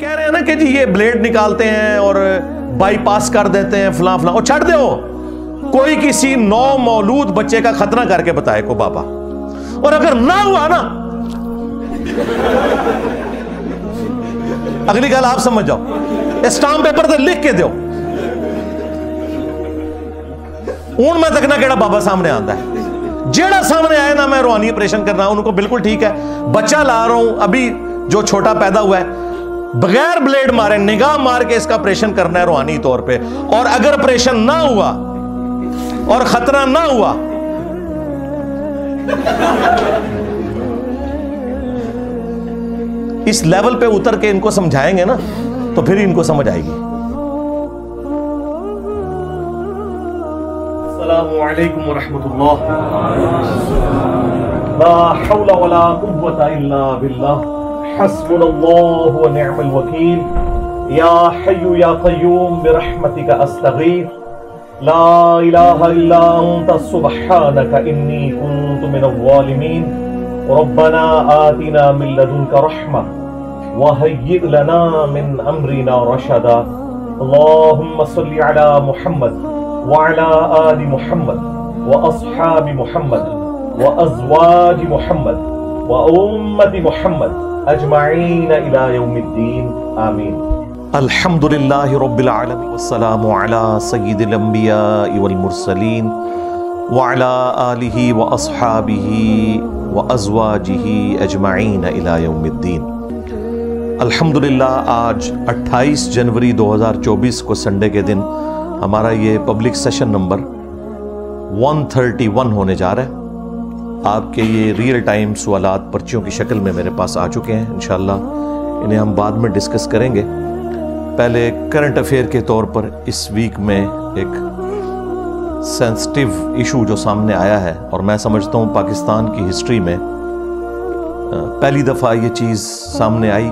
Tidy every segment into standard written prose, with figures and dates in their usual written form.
کہہ رہے ہیں نا کہ جی یہ بلیڈ نکالتے ہیں اور بائی پاس کر دیتے ہیں فلاں فلاں، اور چھڑ دو، کوئی کسی نو مولود بچے کا ختنہ کر کے بتائے کو بابا، اور اگر نہ ہوا نا، اگلی گل آپ سمجھ جاؤ، اسٹامپ پیپر تے لکھ کے دیو، ہوں میں تکنا کیڑا بابا سامنے آتا ہے، جیڑا سامنے آئے نا میں روحانی آپریشن کرنا ان کو بالکل ٹھیک ہے، بچہ لا رہا ہوں ابھی جو چھوٹا پیدا ہوا ہے، بغیر بلیڈ مارے نگاہ مار کے اس کا آپریشن کرنا ہے روحانی طور پہ، اور اگر آپریشن نہ ہوا اور خطرہ نہ ہوا، اس لیول پہ اتر کے ان کو سمجھائیں گے نا تو پھر ان کو سمجھ آئے گی۔ السلام علیکم ورحمۃ اللہ، لا حول ولا قوة الا باللہ، حسبنا اللہ ونعم الوکیل، یا حی یا قیوم برحمتک استغیث، لا الہ الا انت سبحانک انی کنت من الظالمین، ربنا آتنا من لدنک رحمہ وہیئ لنا من امرنا رشدا، اللہم صل علی محمد وعلى آل محمد وأصحاب محمد وأزواج محمد وأمة محمد أجمعين إلى يوم الدين آمين۔ الحمد للہ رب العالمین والسلام علی سید الانبیاء والمرسلین وعلی آلہ واصحابہ وازواجہ اجمعین الی یوم الدین۔ الحمدللہ آج 28 جنوری 2024 کو سنڈے کے دن ہمارا یہ پبلک سیشن نمبر 131 ہونے جا رہا ہے۔ آپ کے یہ ریئل ٹائم سوالات پرچیوں کی شکل میں میرے پاس آ چکے ہیں، انشاءاللہ انہیں ہم بعد میں ڈسکس کریں گے۔ پہلے کرنٹ افیئر کے طور پر اس ویک میں ایک سینسٹیو ایشو جو سامنے آیا ہے، اور میں سمجھتا ہوں پاکستان کی ہسٹری میں پہلی دفعہ یہ چیز سامنے آئی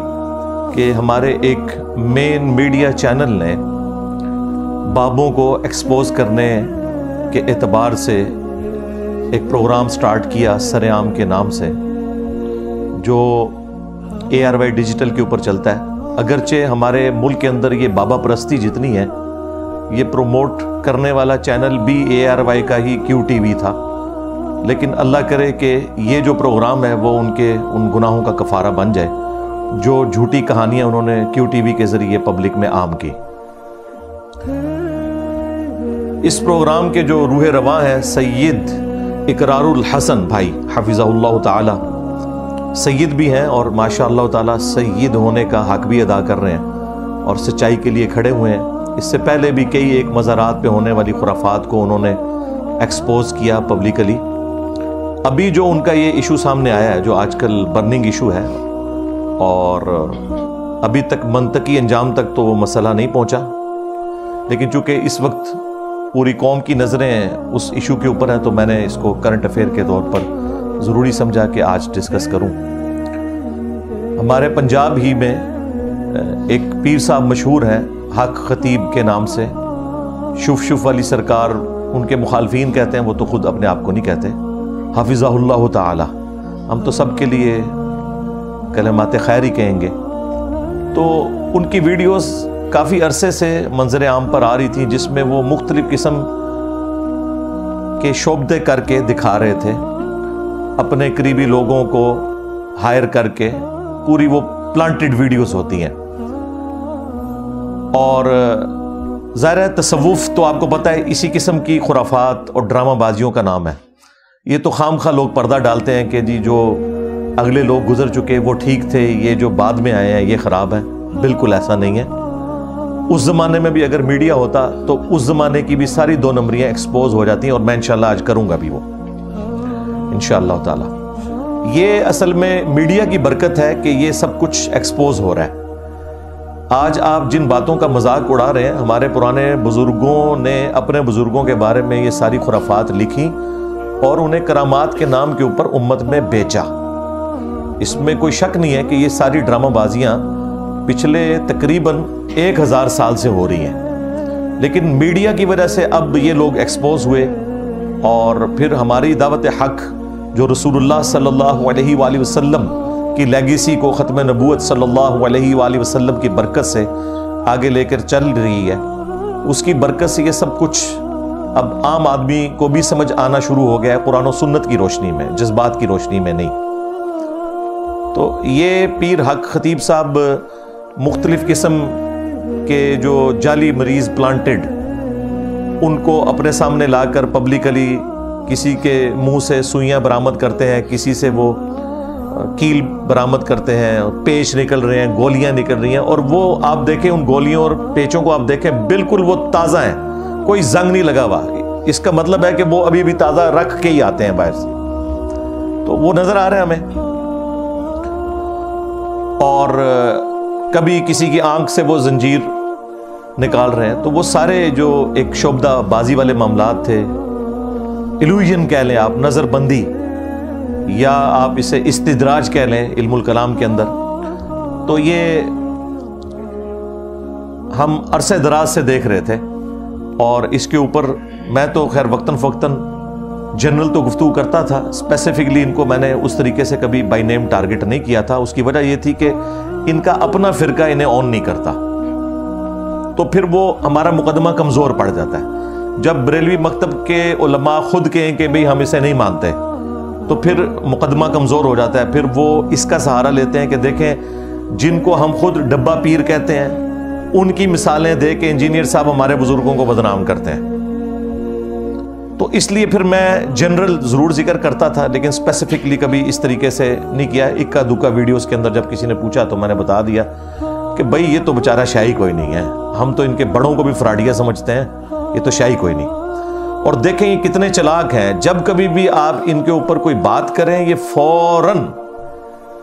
کہ ہمارے ایک مین میڈیا چینل نے بابوں کو ایکسپوز کرنے کے اعتبار سے ایک پروگرام سٹارٹ کیا سرعام کے نام سے، جو ARY ڈیجیٹل کے اوپر چلتا ہے۔ اگرچہ ہمارے ملک کے اندر یہ بابا پرستی جتنی ہے، یہ پروموٹ کرنے والا چینل بھی ARY کا ہی QTV تھا، لیکن اللہ کرے کہ یہ جو پروگرام ہے وہ ان گناہوں کا کفارہ بن جائے جو جھوٹی کہانیاں انہوں نے QTV کے ذریعے پبلک میں عام کی۔ اس پروگرام کے جو روح رواں ہیں سید اقرار الحسن بھائی حفظہ اللہ تعالی، سید بھی ہیں اور ماشاء اللہ تعالی سید ہونے کا حق بھی ادا کر رہے ہیں اور سچائی کے لیے کھڑے ہوئے ہیں۔ اس سے پہلے بھی کئی ایک مزارات پہ ہونے والی خرافات کو انہوں نے ایکسپوز کیا پبلکلی۔ ابھی جو ان کا یہ ایشو سامنے آیا ہے جو آج کل برننگ ایشو ہے، اور ابھی تک منطقی انجام تک تو وہ مسئلہ نہیں پہنچا، لیکن چونکہ اس وقت پوری قوم کی نظریں اس ایشو کے اوپر ہیں تو میں نے اس کو کرنٹ افیئر کے طور پر ضروری سمجھا کہ آج ڈسکس کروں۔ ہمارے پنجاب ہی میں ایک پیر صاحب مشہور ہیں حق خطیب کے نام سے، شف والی سرکار ان کے مخالفین کہتے ہیں، وہ تو خود اپنے آپ کو نہیں کہتے، حفظہ اللہ تعالی، ہم تو سب کے لیے کلمات خیر ہی کہیں گے۔ تو ان کی ویڈیوز کافی عرصے سے منظر عام پر آ رہی تھی، جس میں وہ مختلف قسم کے شعبدے کر کے دکھا رہے تھے، اپنے قریبی لوگوں کو ہائر کر کے، پوری وہ پلانٹڈ ویڈیوز ہوتی ہیں۔ اور ظاہر ہے تصوف تو آپ کو پتہ ہے اسی قسم کی خرافات اور ڈرامہ بازیوں کا نام ہے۔ یہ تو خام خواہ لوگ پردہ ڈالتے ہیں کہ جی جو اگلے لوگ گزر چکے وہ ٹھیک تھے، یہ جو بعد میں آئے ہیں یہ خراب ہے۔ بالکل ایسا نہیں ہے۔ اس زمانے میں بھی اگر میڈیا ہوتا تو اس زمانے کی بھی ساری 2 نمبریاں ایکسپوز ہو جاتی ہیں، اور میں انشاءاللہ آج کروں گا بھی وہ انشاءاللہ تعالی۔ یہ اصل میں میڈیا کی برکت ہے کہ یہ سب کچھ ایکسپوز ہو رہا ہے۔ آج آپ جن باتوں کا مذاق اڑا رہے ہیں، ہمارے پرانے بزرگوں نے اپنے بزرگوں کے بارے میں یہ ساری خرافات لکھی اور انہیں کرامات کے نام کے اوپر امت میں بیچا۔ اس میں کوئی شک نہیں ہے کہ یہ ساری ڈرامہ بازیاں پچھلے تقریباً 1000 سال سے ہو رہی ہیں، لیکن میڈیا کی وجہ سے اب یہ لوگ ایکسپوز ہوئے، اور پھر ہماری دعوت حق جو رسول اللہ صلی اللہ علیہ وآلہ وسلم کی لیگیسی کو ختم نبوت صلی اللہ علیہ وآلہ وسلم کی برکت سے آگے لے کر چل رہی ہے، اس کی برکت سے یہ سب کچھ اب عام آدمی کو بھی سمجھ آنا شروع ہو گیا ہے، قرآن و سنت کی روشنی میں، جذبات کی روشنی میں نہیں۔ تو یہ پیر حق خطیب صاحب مختلف قسم کے جو جعلی مریض پلانٹڈ، ان کو اپنے سامنے لا کر پبلکلی کسی کے منہ سے سوئیاں برآمد کرتے ہیں، کسی سے وہ کیل برآمد کرتے ہیں، پیچ نکل رہے ہیں، گولیاں نکل رہی ہیں، اور وہ آپ دیکھیں ان گولیوں اور پیچوں کو، آپ دیکھیں بالکل وہ تازہ ہیں، کوئی زنگ نہیں لگا ہوا۔ اس کا مطلب ہے کہ وہ ابھی بھی تازہ رکھ کے ہی آتے ہیں باہر سے، تو وہ نظر آ رہے ہیں ہمیں۔ اور کبھی کسی کی آنکھ سے وہ زنجیر نکال رہے ہیں، تو وہ سارے جو ایک شعبدہ بازی والے معاملات تھے، ایلوژن کہہ لیں آپ، نظر بندی، یا آپ اسے استدراج کہہ لیں علم الکلام کے اندر، تو یہ ہم عرصہ دراز سے دیکھ رہے تھے، اور اس کے اوپر میں تو خیر وقتاً فوقتاً جنرل تو گفتگو کرتا تھا، اسپیسیفکلی ان کو میں نے اس طریقے سے کبھی بائی نیم ٹارگٹ نہیں کیا تھا۔ اس کی وجہ یہ تھی کہ ان کا اپنا فرقہ انہیں آن نہیں کرتا، تو پھر وہ ہمارا مقدمہ کمزور پڑ جاتا ہے۔ جب بریلوی مکتب کے علماء خود کہیں کہ بھئی ہم اسے نہیں مانتے، تو پھر مقدمہ کمزور ہو جاتا ہے، پھر وہ اس کا سہارا لیتے ہیں کہ دیکھیں جن کو ہم خود ڈبہ پیر کہتے ہیں، ان کی مثالیں دے کے انجینئر صاحب ہمارے بزرگوں کو بدنام کرتے ہیں۔ تو اس لیے پھر میں جنرل ضرور ذکر کرتا تھا، لیکن اسپیسیفکلی کبھی اس طریقے سے نہیں کیا۔ اکا دکا ویڈیوز کے اندر جب کسی نے پوچھا تو میں نے بتا دیا کہ بھائی یہ تو بیچارہ شاہی کوئی نہیں ہے، ہم تو ان کے بڑوں کو بھی فراڈیا سمجھتے ہیں، یہ تو شاہی کوئی نہیں۔ اور دیکھیں یہ کتنے چلاک ہیں، جب کبھی بھی آپ ان کے اوپر کوئی بات کریں یہ فوراً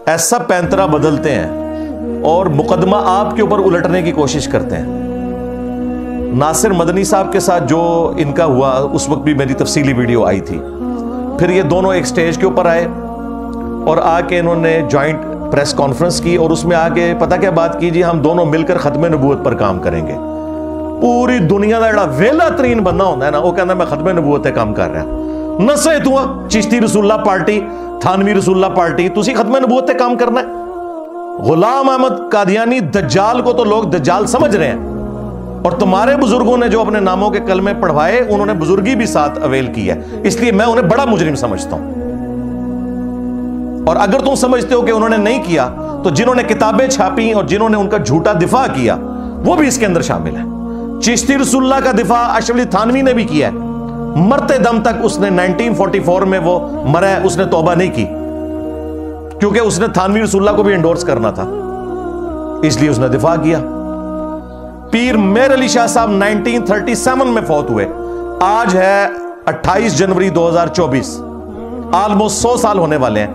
ایسا پینترا بدلتے ہیں اور مقدمہ آپ کے اوپر الٹنے کی کوشش کرتے ہیں۔ ناصر مدنی صاحب کے ساتھ جو ان کا ہوا، اس وقت بھی میری تفصیلی ویڈیو آئی تھی۔ پھر یہ دونوں ایک سٹیج کے اوپر آئے اور آ کے انہوں نے جوائنٹ پریس کانفرنس کی، اور اس میں آ کے پتہ کیا بات کی، جی ہم دونوں مل کر ختم نبوت پر کام کریں گے۔ پوری دنیا کا جڑا ویلا ترین بندہ ہوتا ہے نا، وہ کہتا ہے میں ختم نبوت پہ کام کر رہا ہوں۔ نسے تو چشتی رسول اللہ پارٹی، تھانوی رسول اللہ پارٹی، تسی ختم نبوت پہ کام کرنا ہے۔ غلام احمد قادیانی دجال کو تو لوگ دجال سمجھ رہے ہیں، اور تمہارے بزرگوں نے جو اپنے ناموں کے کلمے پڑھوائے انہوں نے بزرگی بھی ساتھ اویل کی ہے، اس لیے میں انہیں بڑا مجرم سمجھتا ہوں۔ اور اگر تم سمجھتے ہو کہ انہوں نے نہیں کیا، تو جنہوں نے کتابیں چھاپی اور جنہوں نے ان کا جھوٹا دفاع کیا وہ بھی اس کے اندر شامل ہے۔ چشتی رسول اللہ کا دفاع اشرف علی تھانوی نے بھی کیا ہے، مرتے دم تک اس نے 1944 میں وہ مرا ہے، اس نے توبہ نہیں کی، کیونکہ اس نے تھانوی رسول اللہ کو بھی انڈورس کرنا تھا، اس لیے اس نے دفاع کیا۔ پیر میر علی شاہ صاحب 1937 میں فوت ہوئے، آج ہے 28 جنوری 2024، آلموسٹ 100 سال ہونے والے ہیں۔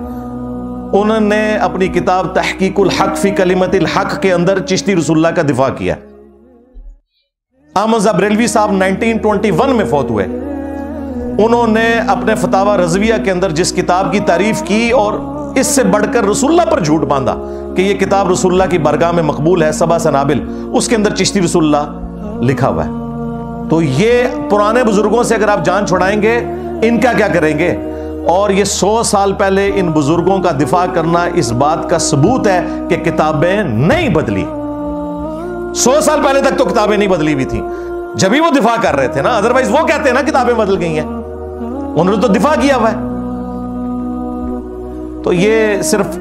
انہوں نے اپنی کتاب تحقیق الحق فی کلمت الحق کے اندر چشتی رسول اللہ کا دفاع کیا۔ احمد بریلوی صاحب 1921 میں فوت ہوئے، انہوں نے اپنے فتاوی رضویہ کے اندر جس کتاب کی تعریف کی اور اس سے بڑھ کر رسول اللہ پر جھوٹ باندھا کہ یہ کتاب رسول اللہ کی بارگاہ میں مقبول ہے، سبع سنابل، اس کے اندر چشتی رسول اللہ لکھا ہوا ہے۔ تو یہ پرانے بزرگوں سے اگر آپ جان چھڑائیں گے، ان کا کیا کریں گے؟ اور یہ 100 سال پہلے ان بزرگوں کا دفاع کرنا اس بات کا ثبوت ہے کہ کتابیں نہیں بدلی۔ 100 سال پہلے تک تو کتابیں نہیں بدلی ہوئی تھیں، جبھی وہ دفاع کر رہے تھے نا، ادروائز وہ کہتے ہیں نا کتابیں بدل گئی ہیں، انہوں نے تو دفاع کیا ہوا ہے۔ تو یہ صرف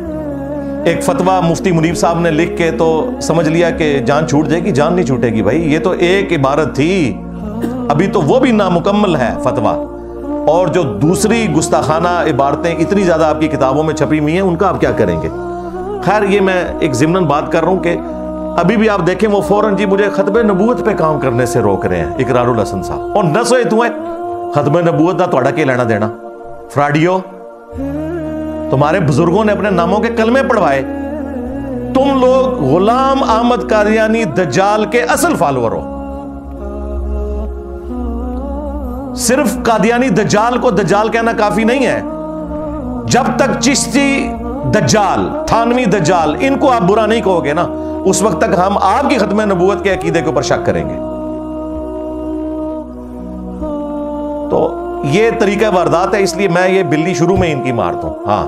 ایک فتویٰ مفتی منیب صاحب نے لکھ کے تو سمجھ لیا کہ جان چھوٹ جائے گی، جان نہیں چھوٹے گی بھائی، یہ تو ایک عبارت تھی، ابھی تو وہ بھی نامکمل ہے فتویٰ، اور جو دوسری گستاخانہ عبارتیں اتنی زیادہ آپ کی کتابوں میں چھپی ہوئی ہیں، ان کا آپ کیا کریں گے؟ خیر یہ میں ایک ضمناً بات کر رہا ہوں کہ ابھی بھی آپ دیکھیں وہ فوراً جی مجھے ختم نبوت پہ کام کرنے سے روک رہے ہیں، اقرار الحسن صاحب، اور نہ سوئے تو ہے ختم نبوت دا تھوڑا کے لینا دینا، فراڈیو، تمہارے بزرگوں نے اپنے ناموں کے کلمے پڑھوائے، تم لوگ غلام احمد قادیانی دجال کے اصل فالوور ہو۔ صرف قادیانی دجال کو دجال کہنا کافی نہیں ہے، جب تک چشتی دجال، تھانوی دجال، ان کو آپ برا نہیں کہو گے نا، اس وقت تک ہم آپ کی ختم نبوت کے عقیدے کے اوپر شک کریں گے۔ تو یہ طریقہ واردات ہے، اس لیے میں یہ بلی شروع میں ان کی مارتا ہوں۔ ہاں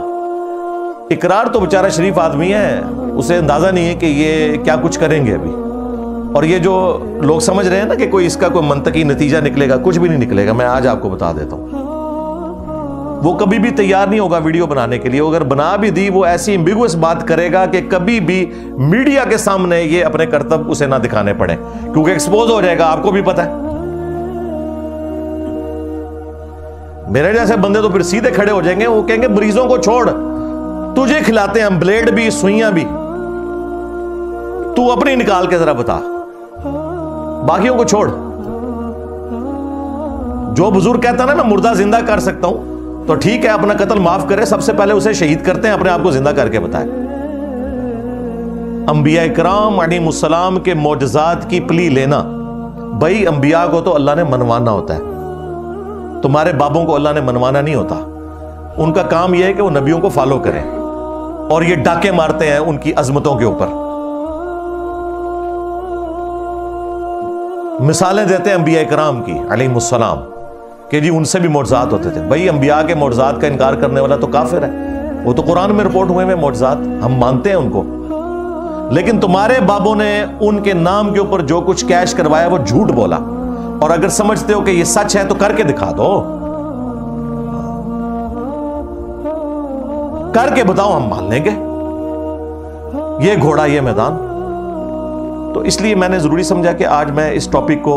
اقرار تو بیچارہ شریف آدمی ہے، اسے اندازہ نہیں ہے کہ یہ کیا کچھ کریں گے ابھی. اور یہ جو لوگ سمجھ رہے ہیں نا کہ کوئی اس کا کوئی منطقی نتیجہ نکلے گا، کچھ بھی نہیں نکلے گا. میں آج آپ کو بتا دیتا ہوں، وہ کبھی بھی تیار نہیں ہوگا ویڈیو بنانے کے لیے. اگر بنا بھی دی وہ ایسی ایمبیگوس بات کرے گا کہ کبھی بھی میڈیا کے سامنے یہ اپنے کرتب اسے نہ دکھانے پڑے، کیونکہ ایکسپوز ہو جائے گا. آپ کو بھی پتا ہے، میرے جیسے بندے تو پھر سیدھے کھڑے ہو جائیں گے، وہ کہیں گے مریضوں کو چھوڑ، تجھے کھلاتے ہیں ہم بلیڈ بھی سوئیاں بھی، تو اپنی نکال کے ذرا بتا، باقیوں کو چھوڑ. جو بزرگ کہتا نا میں مردہ زندہ کر سکتا ہوں، تو ٹھیک ہے اپنا قتل معاف کرے، سب سے پہلے اسے شہید کرتے ہیں، اپنے آپ کو زندہ کر کے بتائے. انبیاء کرام علیہم السلام کے معجزات کی پلی لینا، بھائی انبیاء کو تو اللہ نے منوانا ہوتا ہے، تمہارے بابوں کو اللہ نے منوانا نہیں ہوتا. ان کا کام یہ ہے کہ وہ نبیوں کو فالو کریں، اور یہ ڈاکے مارتے ہیں ان کی عظمتوں کے اوپر. مثالیں دیتے ہیں انبیاء کرام کی علیہم السلام کہ جی ان سے بھی معجزات ہوتے تھے. بھائی انبیاء کے معجزات کا انکار کرنے والا تو کافر ہے، وہ تو قرآن میں رپورٹ ہوئے ہیں معجزات، ہم مانتے ہیں ان کو. لیکن تمہارے بابوں نے ان کے نام کے اوپر جو کچھ کیش کروایا وہ جھوٹ بولا، اور اگر سمجھتے ہو کہ یہ سچ ہے تو کر کے دکھا دو، کر کے بتاؤ، ہم مان لیں گے. یہ گھوڑا یہ میدان. تو اس لیے میں نے ضروری سمجھا کہ آج میں اس ٹاپک کو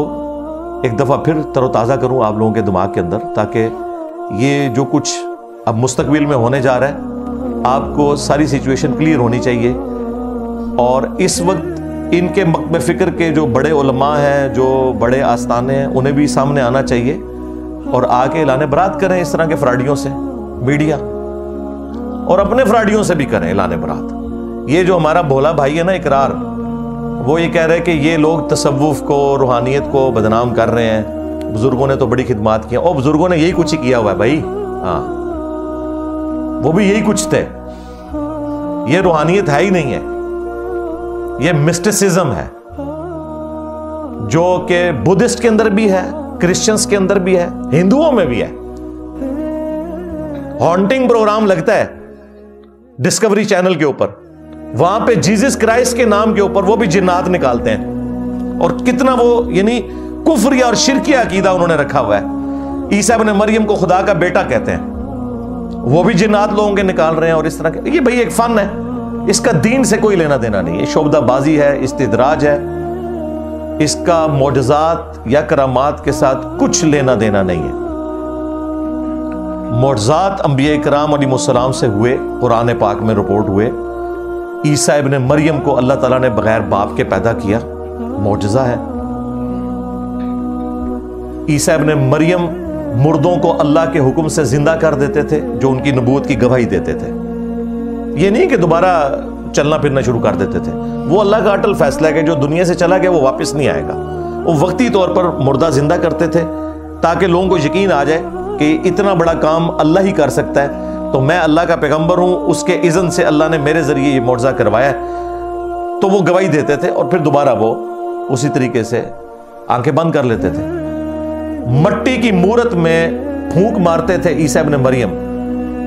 ایک دفعہ پھر تر و تازہ کروں آپ لوگوں کے دماغ کے اندر، تاکہ یہ جو کچھ اب مستقبل میں ہونے جا رہا ہے آپ کو ساری سچویشن کلیئر ہونی چاہیے. اور اس وقت ان کے مقام فکر کے جو بڑے علماء ہیں، جو بڑے آستانے ہیں، انہیں بھی سامنے آنا چاہیے اور آ کے اعلان برات کریں اس طرح کے فراڈیوں سے، میڈیا، اور اپنے فراڈیوں سے بھی کریں اعلان برات. یہ جو ہمارا بھولا بھائی ہے نا اقرار، وہ یہ کہہ رہے کہ یہ لوگ تصوف کو، روحانیت کو بدنام کر رہے ہیں، بزرگوں نے تو بڑی خدمات کی ہیں. اور بزرگوں نے یہی کچھ ہی کیا ہوا ہے بھائی. ہاں، وہ بھی یہی کچھ تھے. یہ روحانیت ہے ہی نہیں ہے، یہ مسٹسزم ہے، جو کہ بدھسٹ کے اندر بھی ہے، کرسچنز کے اندر بھی ہے، ہندوؤں میں بھی ہے. ہانٹنگ پروگرام لگتا ہے ڈسکوری چینل کے اوپر، وہاں پہ جیزس کرائسٹ کے نام کے اوپر وہ بھی جنات نکالتے ہیں. اور کتنا وہ یعنی کفریہ اور شرکیہ عقیدہ انہوں نے رکھا ہوا ہے. عیسیٰ ابن مریم کو خدا کا بیٹا کہتے ہیں، وہ بھی جنات لوگوں کے نکال رہے ہیں. اور اس طرح کے، یہ بھائی ایک فن ہے، اس کا دین سے کوئی لینا دینا نہیں ہے، شعبدہ بازی ہے، استدراج ہے، اس کا معجزات یا کرامات کے ساتھ کچھ لینا دینا نہیں ہے. معجزات انبیاء کرام علیہ السلام سے ہوئے، قرآن پاک میں رپورٹ ہوئے. عیسیٰ ابن مریم کو اللہ تعالیٰ نے بغیر باپ کے پیدا کیا، معجزہ ہے. عیسیٰ ابن مریم مردوں کو اللہ کے حکم سے زندہ کر دیتے تھے، جو ان کی نبوت کی گواہی دیتے تھے. یہ نہیں کہ دوبارہ چلنا پھرنا شروع کر دیتے تھے، وہ اللہ کا اٹل فیصلہ ہے کہ جو دنیا سے چلا گیا وہ واپس نہیں آئے گا. وہ وقتی طور پر مردہ زندہ کرتے تھے تاکہ لوگوں کو یقین آ جائے کہ اتنا بڑا کام اللہ ہی کر سکتا ہے، تو میں اللہ کا پیغمبر ہوں، اس کے اذن سے اللہ نے میرے ذریعے یہ معجزہ کروایا ہے. تو وہ گواہی دیتے تھے اور پھر دوبارہ وہ اسی طریقے سے آنکھیں بند کر لیتے تھے. مٹی کی مورت میں پھونک مارتے تھے عیسیٰ ابن مریم.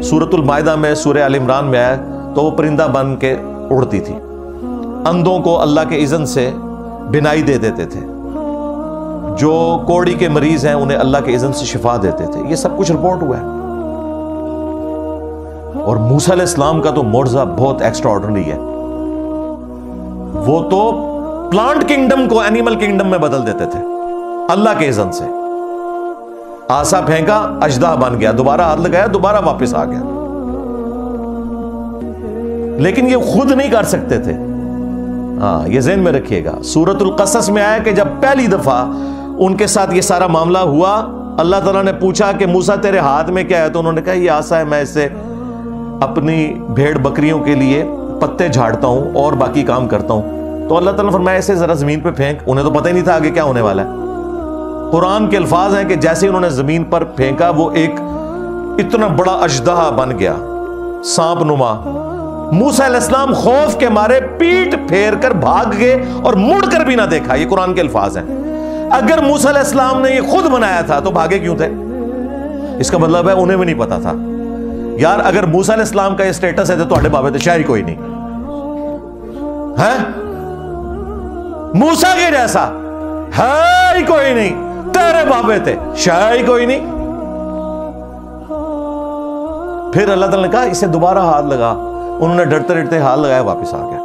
سورۃ المائدہ میں، سورہ آل عمران میں آیا تو وہ پرندہ بن کے اڑتی تھی. اندھوں کو اللہ کے اذن سے بینائی دے دیتے تھے. جو کوڑی کے مریض ہیں انہیں اللہ کے اذن سے شفا دیتے تھے. یہ سب کچھ رپورٹ ہوا ہے. اور موسیٰ علیہ السلام کا تو معجزہ بہت ایکسٹرا آرڈنری ہے. وہ تو پلانٹ کنگڈم کو اینیمل کنگڈم میں بدل دیتے تھے اللہ کے اذن سے. آسا پھینکا، اژدہا بن گیا، دوبارہ ہاتھ لگایا، دوبارہ واپس آ گیا. لیکن یہ خود نہیں کر سکتے تھے. ہاں، یہ ذہن میں رکھیے گا. سورۃ القصص میں آیا کہ جب پہلی دفعہ ان کے ساتھ یہ سارا معاملہ ہوا، اللہ تعالیٰ نے پوچھا کہ موسیٰ تیرے ہاتھ میں کیا ہے؟ تو انہوں نے کہا یہ آسا ہے، میں اسے اپنی بھیڑ بکریوں کے لیے پتے جھاڑتا ہوں اور باقی کام کرتا ہوں. تو اللہ تعالیٰ نے فرمایا اسے ذرا زمین پہ پھینک. انہیں تو پتہ ہی نہیں تھا آگے کیا ہونے والا ہے. قرآن کے الفاظ ہیں کہ جیسے انہوں نے زمین پر پھینکا وہ ایک اتنا بڑا اژدہا بن گیا، سانپ نما. موسیٰ علیہ السلام خوف کے مارے پیٹ پھیر کر بھاگ گئے اور مڑ کر بھی نہ دیکھا. یہ قرآن کے الفاظ ہیں. اگر موسیٰ علیہ السلام نے یہ خود بنایا تھا تو بھاگے کیوں تھے؟ اس کا مطلب ہے انہیں بھی نہیں پتا تھا. یار اگر موسیٰ علیہ السلام کا یہ سٹیٹس ہے تو تہاڈے بابے تے شاید کوئی نہیں ہے، موسیٰ کے جیسا ہے ہی کوئی نہیں، تیرے بابے تے شاید کوئی نہیں۔ پھر اللہ تعالیٰ نے کہا اسے دوبارہ ہاتھ لگا، انہوں نے ڈرتے ڈرتے ہاتھ لگایا، واپس آ گیا۔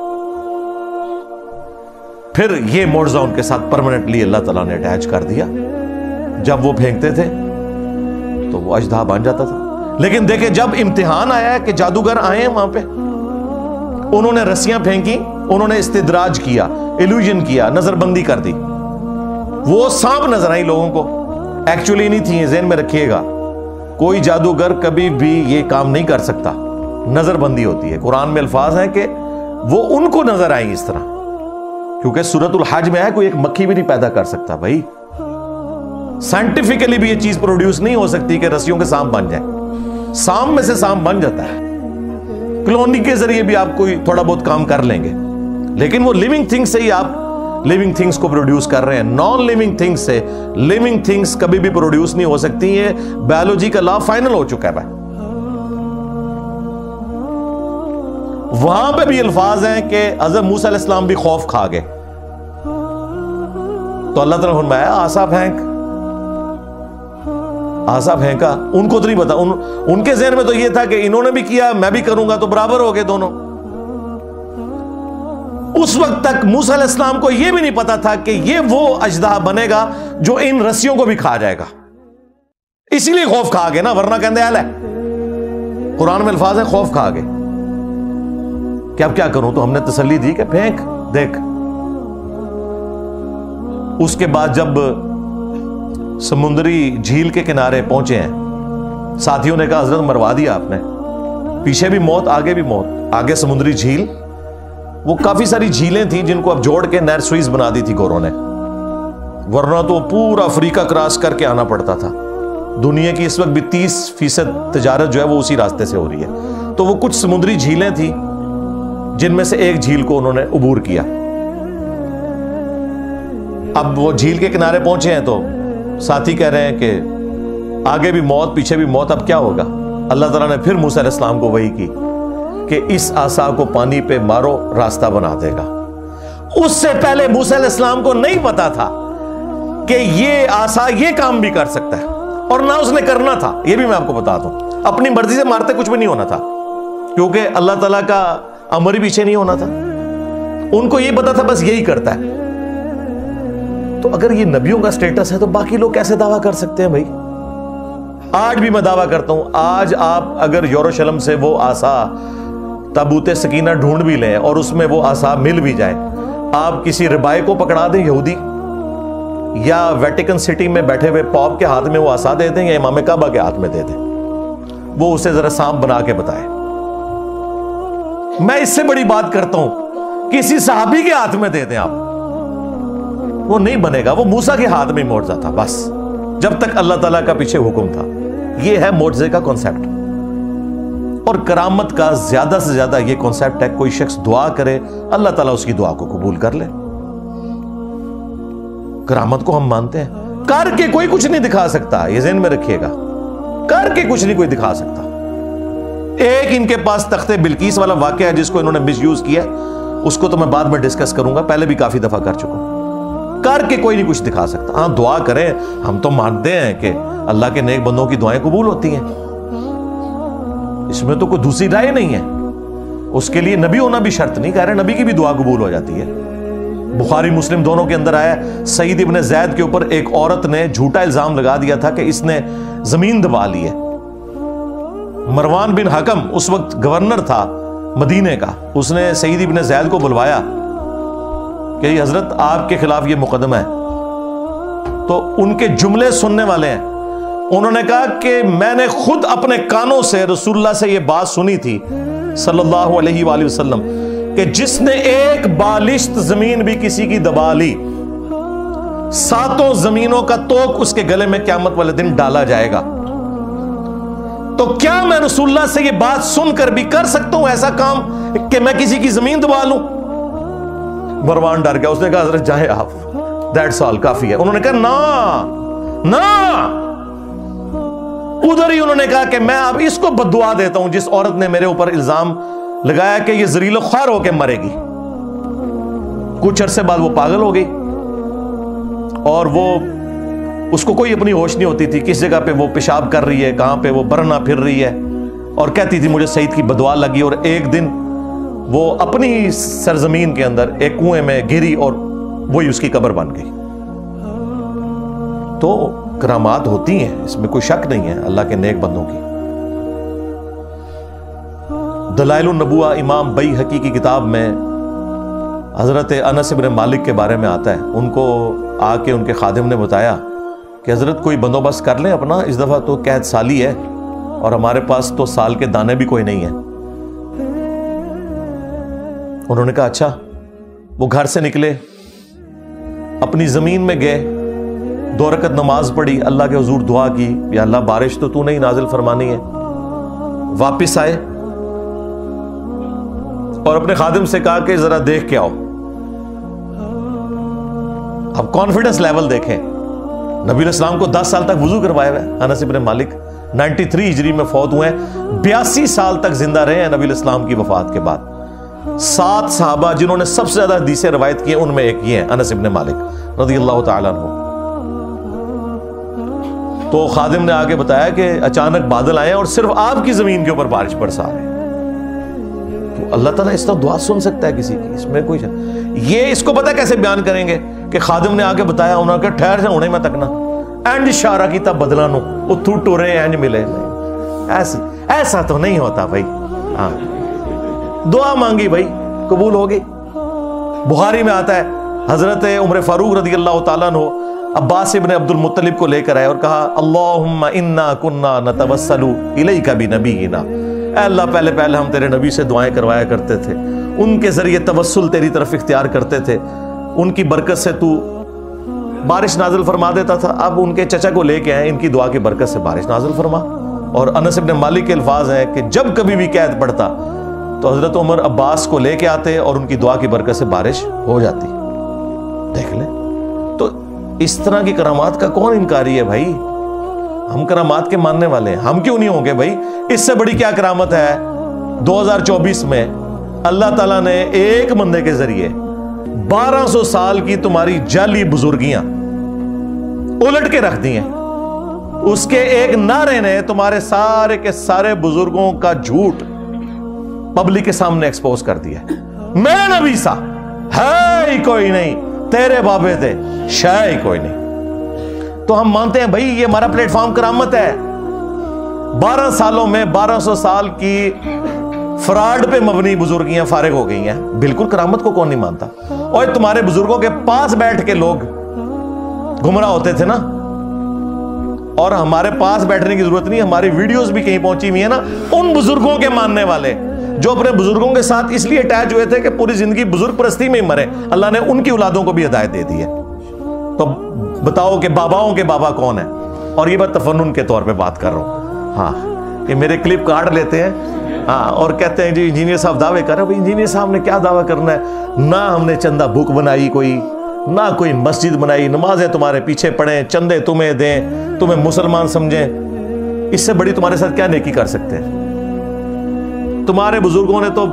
پھر یہ معجزہ ان کے ساتھ پرماننٹلی اللہ تعالیٰ نے اٹیچ کر دیا، جب وہ پھینکتے تھے تو وہ اژدہا بن جاتا تھا۔ لیکن دیکھیں جب امتحان آیا کہ جادوگر آئے ہیں وہاں پہ، انہوں نے رسیاں پھینکی، انہوں نے استدراج کیا، ایلوژن کیا، نظر بندی کر دی، وہ سانپ نظر آئی لوگوں کو، ایکچولی نہیں تھی۔ ذہن میں رکھیے گا کوئی جادوگر کبھی بھی یہ کام نہیں کر سکتا، نظر بندی ہوتی ہے۔ قرآن میں الفاظ ہیں کہ وہ ان کو نظر آئیں اس طرح، کیونکہ سورۃ الحج میں ہے کوئی ایک مکھی بھی نہیں پیدا کر سکتا بھائی، سائنٹیفکلی بھی یہ چیز پروڈیوس نہیں ہو سکتی کہ رسیوں کے سانپ بن جائیں، سانپ میں سے سانپ بن جاتا ہے، کلونی کے ذریعے بھی آپ کوئی تھوڑا بہت کام کر لیں گے، لیکن وہ لیونگ تھنگ سے ہی آپ لیونگ تھنگز کو پروڈیوس کر رہے ہیں، نان لیونگ تھنگز سے لیونگ تھنگز کبھی بھی پروڈیوس نہیں ہو سکتی، یہ بایولوجی کا لا فائنل ہو چکا ہے بھائی۔ وہاں پہ بھی الفاظ ہیں کہ حضرت موسیٰ علیہ السلام بھی خوف کھا گئے، تو اللہ تعالیٰ نے فرمایا آسا پھینک، آسا پھینکا، ان کو تو نہیں پتا، ان کے ذہن میں تو یہ تھا کہ انہوں نے بھی کیا میں بھی کروں گا تو برابر ہو گئے دونوں۔ اس وقت تک موسیٰ علیہ السلام کو یہ بھی نہیں پتا تھا کہ یہ وہ اژدہا بنے گا جو ان رسیوں کو بھی کھا جائے گا، اسی لیے خوف کھا گئے نا، ورنہ کہندے حال ہے، قرآن میں الفاظ ہے خوف کھا گئے کہ اب کیا کروں، تو ہم نے تسلی دی کہ پھینک دیکھ۔ اس کے بعد جب سمندری جھیل کے کنارے پہنچے ہیں، ساتھیوں نے کہا حضرت مروا دیا آپ نے، پیچھے بھی موت آگے بھی موت۔ آگے سمندری جھیل، وہ کافی ساری جھیلیں تھیں جن کو اب جوڑ کے نہر سوئز بنا دی تھی گوروں نے، ورنہ تو پورا افریقہ کراس کر کے آنا پڑتا تھا۔ دنیا کی اس وقت بھی 30% تجارت جو ہے وہ اسی راستے سے ہو رہی ہے، تو وہ کچھ سمندری جھیلیں تھیں جن میں سے ایک جھیل کو انہوں نے عبور کیا۔ اب وہ جھیل کے کنارے پہنچے ہیں تو ساتھی کہہ رہے ہیں کہ آگے بھی موت پیچھے بھی موت، اب کیا ہوگا؟ اللہ تعالیٰ نے پھر موسیٰ علیہ السلام کو وحی کی کہ اس عصا کو پانی پہ مارو راستہ بنا دے گا۔ اس سے پہلے موسیٰ علیہ السلام کو نہیں پتا تھا کہ یہ عصا یہ کام بھی کر سکتا ہے، اور نہ اس نے کرنا تھا، یہ بھی میں آپ کو بتا دوں، اپنی مرضی سے مارتے کچھ بھی نہیں ہونا تھا، کیونکہ اللہ تعالیٰ کا امر ہی پیچھے نہیں ہونا تھا، ان کو یہ پتا تھا بس یہی کرتا ہے۔ تو اگر یہ نبیوں کا سٹیٹس ہے تو باقی لوگ کیسے دعویٰ کر سکتے ہیں بھائی؟ آج بھی میں دعویٰ کرتا ہوں، آج آپ اگر یروشلم سے وہ عصا تابوت سکینہ ڈھونڈ بھی لیں اور اس میں وہ عصا مل بھی جائے، آپ کسی ربائی کو پکڑا دیں یہودی، یا ویٹیکن سٹی میں بیٹھے ہوئے پاپ کے ہاتھ میں وہ عصا دے دیں یا امام کعبہ کے ہاتھ میں دے دیں، وہ اسے ذرا سانپ بنا کے بتائے۔ میں اس سے بڑی بات کرتا ہوں، کسی صحابی کے ہاتھ میں دے دیں آپ، وہ نہیں بنے گا، وہ موسیٰ کے ہاتھ میں معجزہ تھا بس، جب تک اللہ تعالیٰ کا پیچھے حکم تھا۔ یہ ہے معجزے کا کانسیپٹ، اور کرامت کا زیادہ سے زیادہ یہ کانسیپٹ ہے، کوئی شخص دعا کرے اللہ تعالیٰ اس کی دعا کو قبول کر لے۔ کرامت کو ہم مانتے ہیں، کر کے کوئی کچھ نہیں دکھا سکتا، یہ ذہن میں رکھیے گا، کر کے کچھ نہیں کوئی دکھا سکتا۔ ایک ان کے پاس تخت بلقیس والا واقعہ ہے جس کو انہوں نے مس یوز کیا، اس کو تو میں بعد میں ڈسکس کروں گا، پہلے بھی کافی دفعہ کر چکا ہوں۔ کر کے کوئی نہیں کچھ دکھا سکتا، ہاں دعا کریں، ہم تو مانتے ہیں کہ اللہ کے نیک بندوں کی دعائیں قبول ہوتی ہیں، اس میں تو کوئی دوسری رائے نہیں ہے، اس کے لیے نبی ہونا بھی شرط نہیں، کہہ رہے نبی کی بھی دعا قبول ہو جاتی ہے۔ بخاری مسلم دونوں کے اندر آیا، سعید ابن زید کے اوپر ایک عورت نے جھوٹا الزام لگا دیا تھا کہ اس نے زمین دبا لی ہے۔ مروان بن حکم اس وقت گورنر تھا مدینے کا، اس نے سعید ابن زید کو بلوایا کہ حضرت آپ کے خلاف یہ مقدمہ ہے، تو ان کے جملے سننے والے ہیں، انہوں نے کہا کہ میں نے خود اپنے کانوں سے رسول اللہ سے یہ بات سنی تھی صلی اللہ علیہ وآلہ وسلم کہ جس نے ایک بالشت زمین بھی کسی کی دبا لی، 7 زمینوں کا توق اس کے گلے میں قیامت والے دن ڈالا جائے گا۔ تو کیا میں رسول اللہ سے یہ بات سن کر بھی کر سکتا ہوں ایسا کام کہ میں کسی کی زمین دبا لوں؟ مروان ڈر گیا، اس نے کہا حضرت جائیں آپ، دیٹس آل، کافی ہے۔ انہوں نے کہا نا نا، ادھر ہی انہوں نے کہا کہ میں اب اس کو بددعا دیتا ہوں جس عورت نے میرے اوپر الزام لگایا کہ یہ ذلیل و خوار ہو کے مرے گی. کچھ عرصے بعد وہ پاگل ہو گئی اور وہ اس کو کوئی اپنی ہوش نہیں ہوتی تھی, کس جگہ پہ وہ پیشاب کر رہی ہے, کہاں پہ وہ برنا پھر رہی ہے, اور کہتی تھی مجھے سعید کی بددعا لگی. اور ایک دن وہ اپنی سرزمین کے اندر ایک کنویں میں گری اور وہی اس کی قبر بن گئی. تو کرامات ہوتی ہیں, اس میں کوئی شک نہیں ہے اللہ کے نیک بندوں کی. دلائل النبوہ امام بیہقی کی کتاب میں حضرت انس بن مالک کے بارے میں آتا ہے. ان کو آ کے ان کے خادم نے بتایا کہ حضرت کوئی بندوبست کر لیں اپنا, اس دفعہ تو قحط سالی ہے اور ہمارے پاس تو سال کے دانے بھی کوئی نہیں ہیں. انہوں نے کہا اچھا. وہ گھر سے نکلے, اپنی زمین میں گئے, 2 رکعت نماز پڑھی, اللہ کے حضور دعا کی یا اللہ بارش تو تو نہیں نازل فرمانی ہے. واپس آئے اور اپنے خادم سے کہا کہ ذرا دیکھ کے آؤ. اب کانفیڈنس لیول دیکھیں, نبی علیہ السلام کو 10 سال تک وضو کروائے ہوئے. انس بن مالک 93 ہجری میں فوت ہوئے ہیں, 82 سال تک زندہ رہے ہیں نبی علیہ السلام کی وفات کے بعد. 7 صحابہ جنہوں نے سب سے زیادہ حدیثیں روایت کی ہیں ان میں ایک یہ ہیں انس بن مالک رضی اللہ تعالیٰ عنہ. تو خادم نے آگے بتایا کہ اچانک بادل آئے اور صرف آپ کی زمین کے اوپر بارش برسا رہے ہیں. تو اللہ تعالیٰ اس طرح دعا سن سکتا ہے کسی کی, اس میں کوئی یہ اس کو پتہ کیسے بیان کریں گے کہ خادم نے آگے بتایا, انہوں نے کہا ٹھہر سے ہونے میں تکنا اینڈ اشارہ کی تب بدلا نو وہ تو ٹورے اینڈ ملے. ایسا تو نہیں ہوتا بھائی. ہاں دعا مانگی بھائی, قبول ہوگی. بخاری میں آتا ہے حضرت عمر فاروق رضی اللہ تعالیٰ عنہ عباس ابن عبد المطلب کو لے کر آئے اور کہا اللہم انا کننا نتوسل الیک بنبینا, اے اللہ پہلے ہم تیرے نبی سے دعائیں کروایا کرتے تھے, ان کے ذریعے توسل تیری طرف اختیار کرتے تھے, ان کی برکت سے تو بارش نازل فرما دیتا تھا. اب ان کے چچا کو لے کے آئے, ان کی دعا کی برکت سے بارش نازل فرما. اور انس بن مالک کے الفاظ ہیں کہ جب کبھی بھی قحط پڑتا تو حضرت عمر عباس کو لے کے آتے اور ان کی دعا کی برکت سے بارش ہو جاتی. دیکھ لیں, تو اس طرح کی کرامات کا کون انکاری ہے بھائی؟ ہم کرامات کے ماننے والے ہیں, ہم کیوں نہیں ہوں گے بھائی؟ اس سے بڑی کیا کرامت ہے 2024 میں اللہ تعالیٰ نے ایک بندے کے ذریعے 1200 سال کی تمہاری جعلی بزرگیاں الٹ کے رکھ دی ہیں. اس کے ایک نعرے نے تمہارے سارے کے سارے بزرگوں کا جھوٹ پبلک کے سامنے ایکسپوز کر دیا. میرے نبی سا ہے ہی کوئی نہیں, تیرے بابے تھے شے ہی کوئی نہیں. تو ہم مانتے ہیں بھائی یہ ہمارا پلیٹ فارم کرامت ہے. 12 سالوں میں 1200 سال کی فراڈ پہ مبنی بزرگیاں فارغ ہو گئی ہیں. بالکل کرامت کو کون نہیں مانتا. اور تمہارے بزرگوں کے پاس بیٹھ کے لوگ گمراہ ہوتے تھے نا, اور ہمارے پاس بیٹھنے کی ضرورت نہیں, ہماری ویڈیوز بھی کہیں پہنچی ہوئی ہیں نا, ان بزرگوں کے ماننے والے جو اپنے بزرگوں کے ساتھ اس لیے اٹیچ ہوئے تھے کہ پوری زندگی بزرگ پرستی میں ہی مرے. اللہ نے ان کی اولادوں کو بھی ہدایت دے دی ہے. تو بتاؤ کہ باباؤں کے بابا کون ہیں؟ اور یہ میں تفنن کے طور پہ بات کر رہا ہوں. ہاں یہ میرے کلپ کاٹ لیتے ہیں ہاں اور کہتے ہیں جی انجینئر صاحب دعوے کر رہے ہیں. انجینئر صاحب نے کیا دعویٰ کرنا ہے؟ نہ ہم نے چندہ بک بنائی کوئی, نہ کوئی مسجد بنائی, نمازیں تمہارے پیچھے پڑھیں, چندے تمہیں دیں, تمہیں مسلمان سمجھیں. اس سے بڑی تمہارے ساتھ کیا نیکی کر سکتے ہیں؟ تمہارے بزرگوں نے تو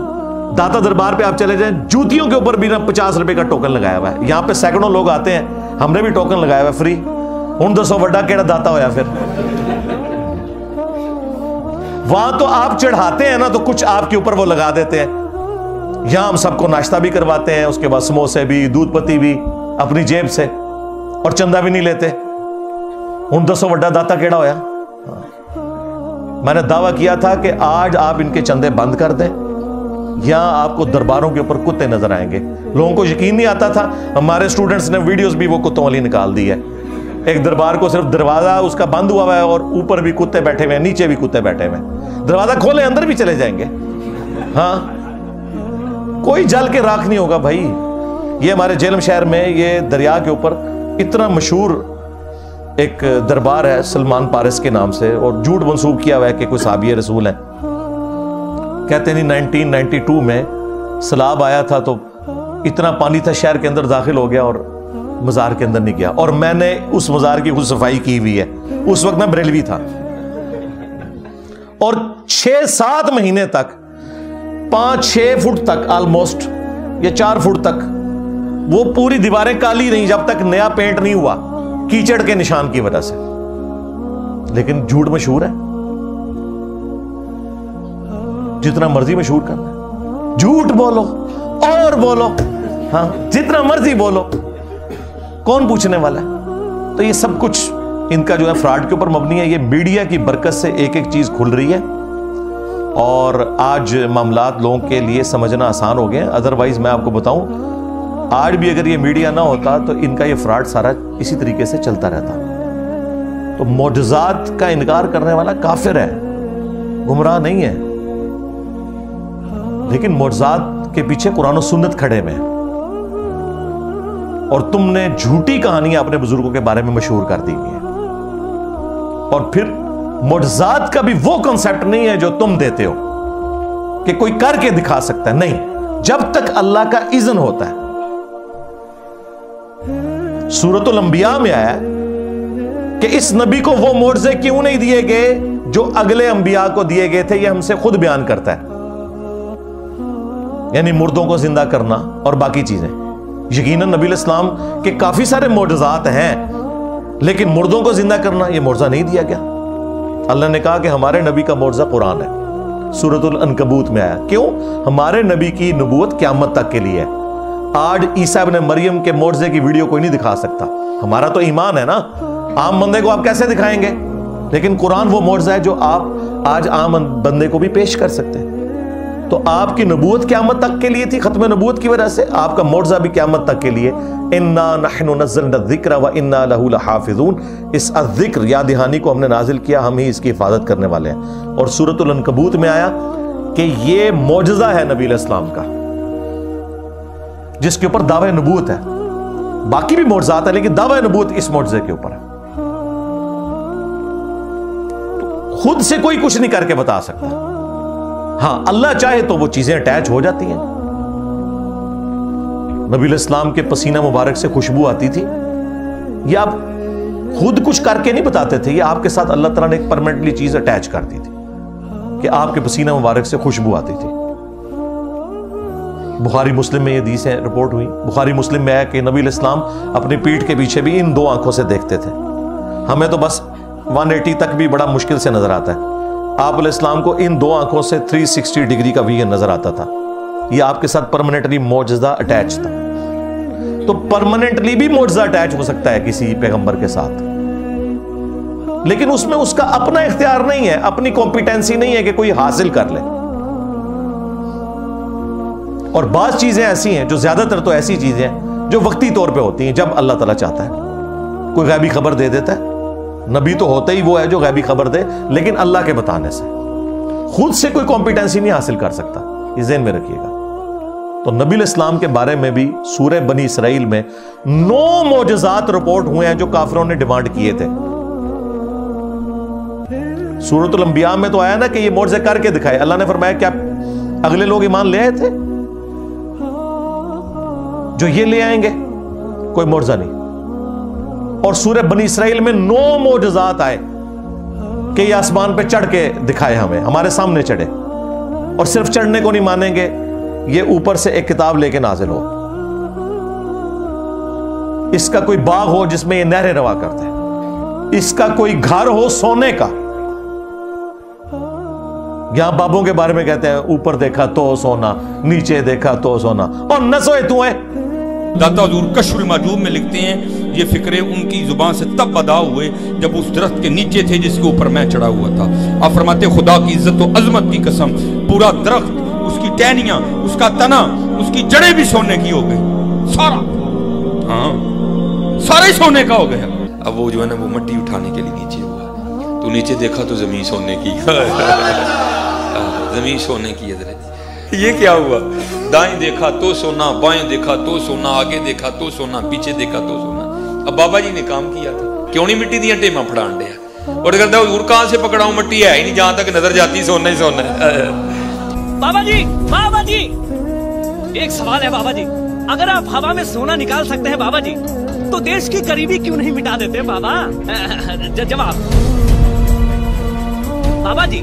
داتا دربار پہ آپ چلے جائیں, جوتیوں کے اوپر بھی نا 50 روپے کا ٹوکن لگایا ہوا ہے. یہاں پہ سینکڑوں لوگ آتے ہیں, ہم نے بھی ٹوکن لگایا ہوا ہے فری. ہوں دسو وڈا کیڑا داتا ہویا پھر؟ وہاں تو آپ چڑھاتے ہیں نا تو کچھ آپ کے اوپر وہ لگا دیتے ہیں. یہاں ہم سب کو ناشتہ بھی کرواتے ہیں, اس کے بعد سموسے بھی, دودھ پتی بھی اپنی جیب سے, اور چندہ بھی نہیں لیتے. ہوں دسو وڈا داتا کیڑا ہویا؟ میں نے دعویٰ کیا تھا کہ آج آپ ان کے چندے بند کر دیں, یہاں آپ کو درباروں کے اوپر کتے نظر آئیں گے. لوگوں کو یقین نہیں آتا تھا, ہمارے اسٹوڈنٹس نے ویڈیوز بھی وہ کتوں والی نکال دی ہے. ایک دربار کو صرف دروازہ اس کا بند ہوا ہے اور اوپر بھی کتے بیٹھے ہوئے ہیں, نیچے بھی کتے بیٹھے ہوئے ہیں. دروازہ کھولے اندر بھی چلے جائیں گے. ہاں کوئی جل کے راکھ نہیں ہوگا بھائی. یہ ہمارے جہلم شہر میں یہ دریا کے اوپر اتنا مشہور ایک دربار ہے سلمان پارس کے نام سے, اور جھوٹ منسوب کیا ہوا ہے کہ کوئی صحابی رسول ہیں. کہتے ہیں 1992 میں سیلاب آیا تھا تو اتنا پانی تھا شہر کے اندر داخل ہو گیا اور مزار کے اندر نہیں گیا. اور میں نے اس مزار کی خود صفائی کی ہوئی ہے. اس وقت میں بریلوی تھا. اور 6-7 مہینے تک 5-6 فٹ تک آلموسٹ یا 4 فٹ تک وہ پوری دیواریں کالی نہیں جب تک نیا پینٹ نہیں ہوا کیچڑ کے نشان کی وجہ سے. لیکن جھوٹ مشہور ہے, جتنا مرضی مشہور کرنا ہے, جھوٹ بولو اور بولو, ہاں جتنا مرضی بولو, کون پوچھنے والا ہے. تو یہ سب کچھ ان کا جو ہے فراڈ کے اوپر مبنی ہے. یہ میڈیا کی برکت سے ایک ایک چیز کھل رہی ہے اور آج معاملات لوگوں کے لیے سمجھنا آسان ہو گئے ہیں. ادروائز میں آپ کو بتاؤں, آج بھی اگر یہ میڈیا نہ ہوتا تو ان کا یہ فراڈ سارا اسی طریقے سے چلتا رہتا. تو معجزات کا انکار کرنے والا کافر ہے, گمراہ نہیں ہے. لیکن معجزات کے پیچھے قرآن و سنت کھڑے ہوئے ہیں, اور تم نے جھوٹی کہانیاں اپنے بزرگوں کے بارے میں مشہور کر دی ہوئی ہیں. اور پھر معجزات کا بھی وہ کنسپٹ نہیں ہے جو تم دیتے ہو کہ کوئی کر کے دکھا سکتا ہے. نہیں, جب تک اللہ کا اذن ہوتا ہے. سورۃ الانبیاء میں آیا کہ اس نبی کو وہ معجزے کیوں نہیں دیے گئے جو اگلے انبیاء کو دیے گئے تھے. یہ ہم سے خود بیان کرتا ہے, یعنی مردوں کو زندہ کرنا اور باقی چیزیں. یقیناً نبی علیہ السلام کے کافی سارے معجزات ہیں, لیکن مردوں کو زندہ کرنا یہ معجزہ نہیں دیا گیا. اللہ نے کہا کہ ہمارے نبی کا معجزہ قرآن ہے. سورۃ العنکبوت میں آیا. کیوں؟ ہمارے نبی کی نبوت قیامت تک کے لیے ہے. آج عیسیٰ ابن مریم کے معجزے کی ویڈیو کوئی نہیں دکھا سکتا. ہمارا تو ایمان ہے نا, عام بندے کو آپ کیسے دکھائیں گے؟ لیکن قرآن وہ معجزہ ہے جو آپ آج عام بندے کو بھی پیش کر سکتے ہیں. تو آپ کی نبوت قیامت تک کے لیے تھی, ختم نبوت کی وجہ سے آپ کا معجزہ بھی قیامت تک کے لیے. انا نحن نزلنا الذکر وانا لہ لحافظون. اس الذکر یاد دہانی کو ہم نے نازل کیا, ہم ہی اس کی حفاظت کرنے والے ہیں. اور سورۃ العنکبوت میں آیا کہ یہ معجزہ ہے نبی علیہ السلام کا جس کے اوپر دعوی نبوت ہے. باقی بھی معجزات ہیں لیکن دعوی نبوت اس معجزے کے اوپر ہے. خود سے کوئی کچھ نہیں کر کے بتا سکتا. ہاں اللہ چاہے تو وہ چیزیں اٹیچ ہو جاتی ہیں. نبی علیہ السلام کے پسینہ مبارک سے خوشبو آتی تھی, یہ آپ خود کچھ کر کے نہیں بتاتے تھے, یہ آپ کے ساتھ اللہ تعالیٰ نے ایک پرماننٹلی چیز اٹیچ کر دی تھی کہ آپ کے پسینہ مبارک سے خوشبو آتی تھی. بخاری مسلم میں یہ حدیثیں رپورٹ ہوئی. بخاری مسلم میں آیا کہ نبی علیہ السلام اپنی پیٹھ کے پیچھے بھی ان 2 آنکھوں سے دیکھتے تھے. ہمیں تو بس 180 تک بھی بڑا مشکل سے نظر آتا ہے. آپ علیہ السلام کو ان 2 آنکھوں سے 360 ڈگری کا ویژن نظر آتا تھا. یہ آپ کے ساتھ پرماننٹلی معجزہ اٹیچ تھا. تو پرماننٹلی بھی معجزہ اٹیچ ہو سکتا ہے کسی پیغمبر کے ساتھ, لیکن اس میں اس کا اپنا اختیار نہیں ہے, اپنی کمپیٹنسی نہیں ہے کہ کوئی حاصل کر لے. اور بعض چیزیں ایسی ہیں جو زیادہ تر تو ایسی چیزیں ہیں جو وقتی طور پہ ہوتی ہیں جب اللہ تعالیٰ چاہتا ہے. کوئی غیبی خبر دے دیتا ہے, نبی تو ہوتا ہی وہ ہے جو غیبی خبر دے, لیکن اللہ کے بتانے سے. خود سے کوئی کمپیٹنسی نہیں حاصل کر سکتا, یہ ذہن میں رکھیے گا. تو نبی علیہ السلام کے بارے میں بھی سورہ بنی اسرائیل میں 9 معجزات رپورٹ ہوئے ہیں جو کافروں نے ڈیمانڈ کیے تھے. سورۃ الانبیاء میں تو آیا نا کہ یہ معجزے کر کے دکھائے. اللہ نے فرمایا کیا اگلے لوگ ایمان لے آئے تھے جو یہ لے آئیں گے؟ کوئی معجزہ نہیں. اور سورہ بنی اسرائیل میں 9 معجزات آئے کہ یہ آسمان پہ چڑھ کے دکھائے, ہمیں ہمارے سامنے چڑھے. اور صرف چڑھنے کو نہیں مانیں گے, یہ اوپر سے ایک کتاب لے کے نازل ہو, اس کا کوئی باغ ہو جس میں یہ نہریں روا کرتے ہیں, اس کا کوئی گھر ہو سونے کا. یہاں بابوں کے بارے میں کہتے ہیں اوپر دیکھا تو سونا, نیچے دیکھا تو سونا, اور نہ سوئے تو ہے. داتا حضور کشف المحجوب میں لکھتے ہیں یہ فکرے ان کی زبان سے تب ادا ہوئے جب اس درخت کے نیچے تھے جس کے اوپر میں چڑھا ہوا تھا. آپ فرماتے خدا کی عزت و عظمت کی قسم, پورا درخت, اس کی ٹہنیاں, اس کا تنا, اس کی جڑیں بھی سونے کی ہو گئی, سارا, ہاں سارے سونے کا ہو گیا. اب وہ جو ہے نا وہ مٹی اٹھانے کے لیے نیچے ہوا, تو نیچے دیکھا تو زمین سونے کی, زمین سونے کی. حضرت یہ کیا ہوا؟ دائیں دیکھا تو سونا, بائیں دیکھا تو سونا, آگے دیکھا تو سونا, پیچھے دیکھا تو سونا. اب بابا جی نے کام کیا تھا, کیوں نہیں مٹی دیا ٹیمہ پھڑان دیا, اور کہتا ہے حضور کہاں سے پکڑاؤں, مٹی ہے ہی نہیں, جہاں تک نظر جاتی سونا ہی سونا ہے. بابا جی ایک سوال ہے بابا جی, اگر آپ ہوا میں سونا نکال سکتے ہیں بابا جی تو دیش کی غریبی کیوں نہیں مٹا دیتے بابا؟ جواب. بابا جی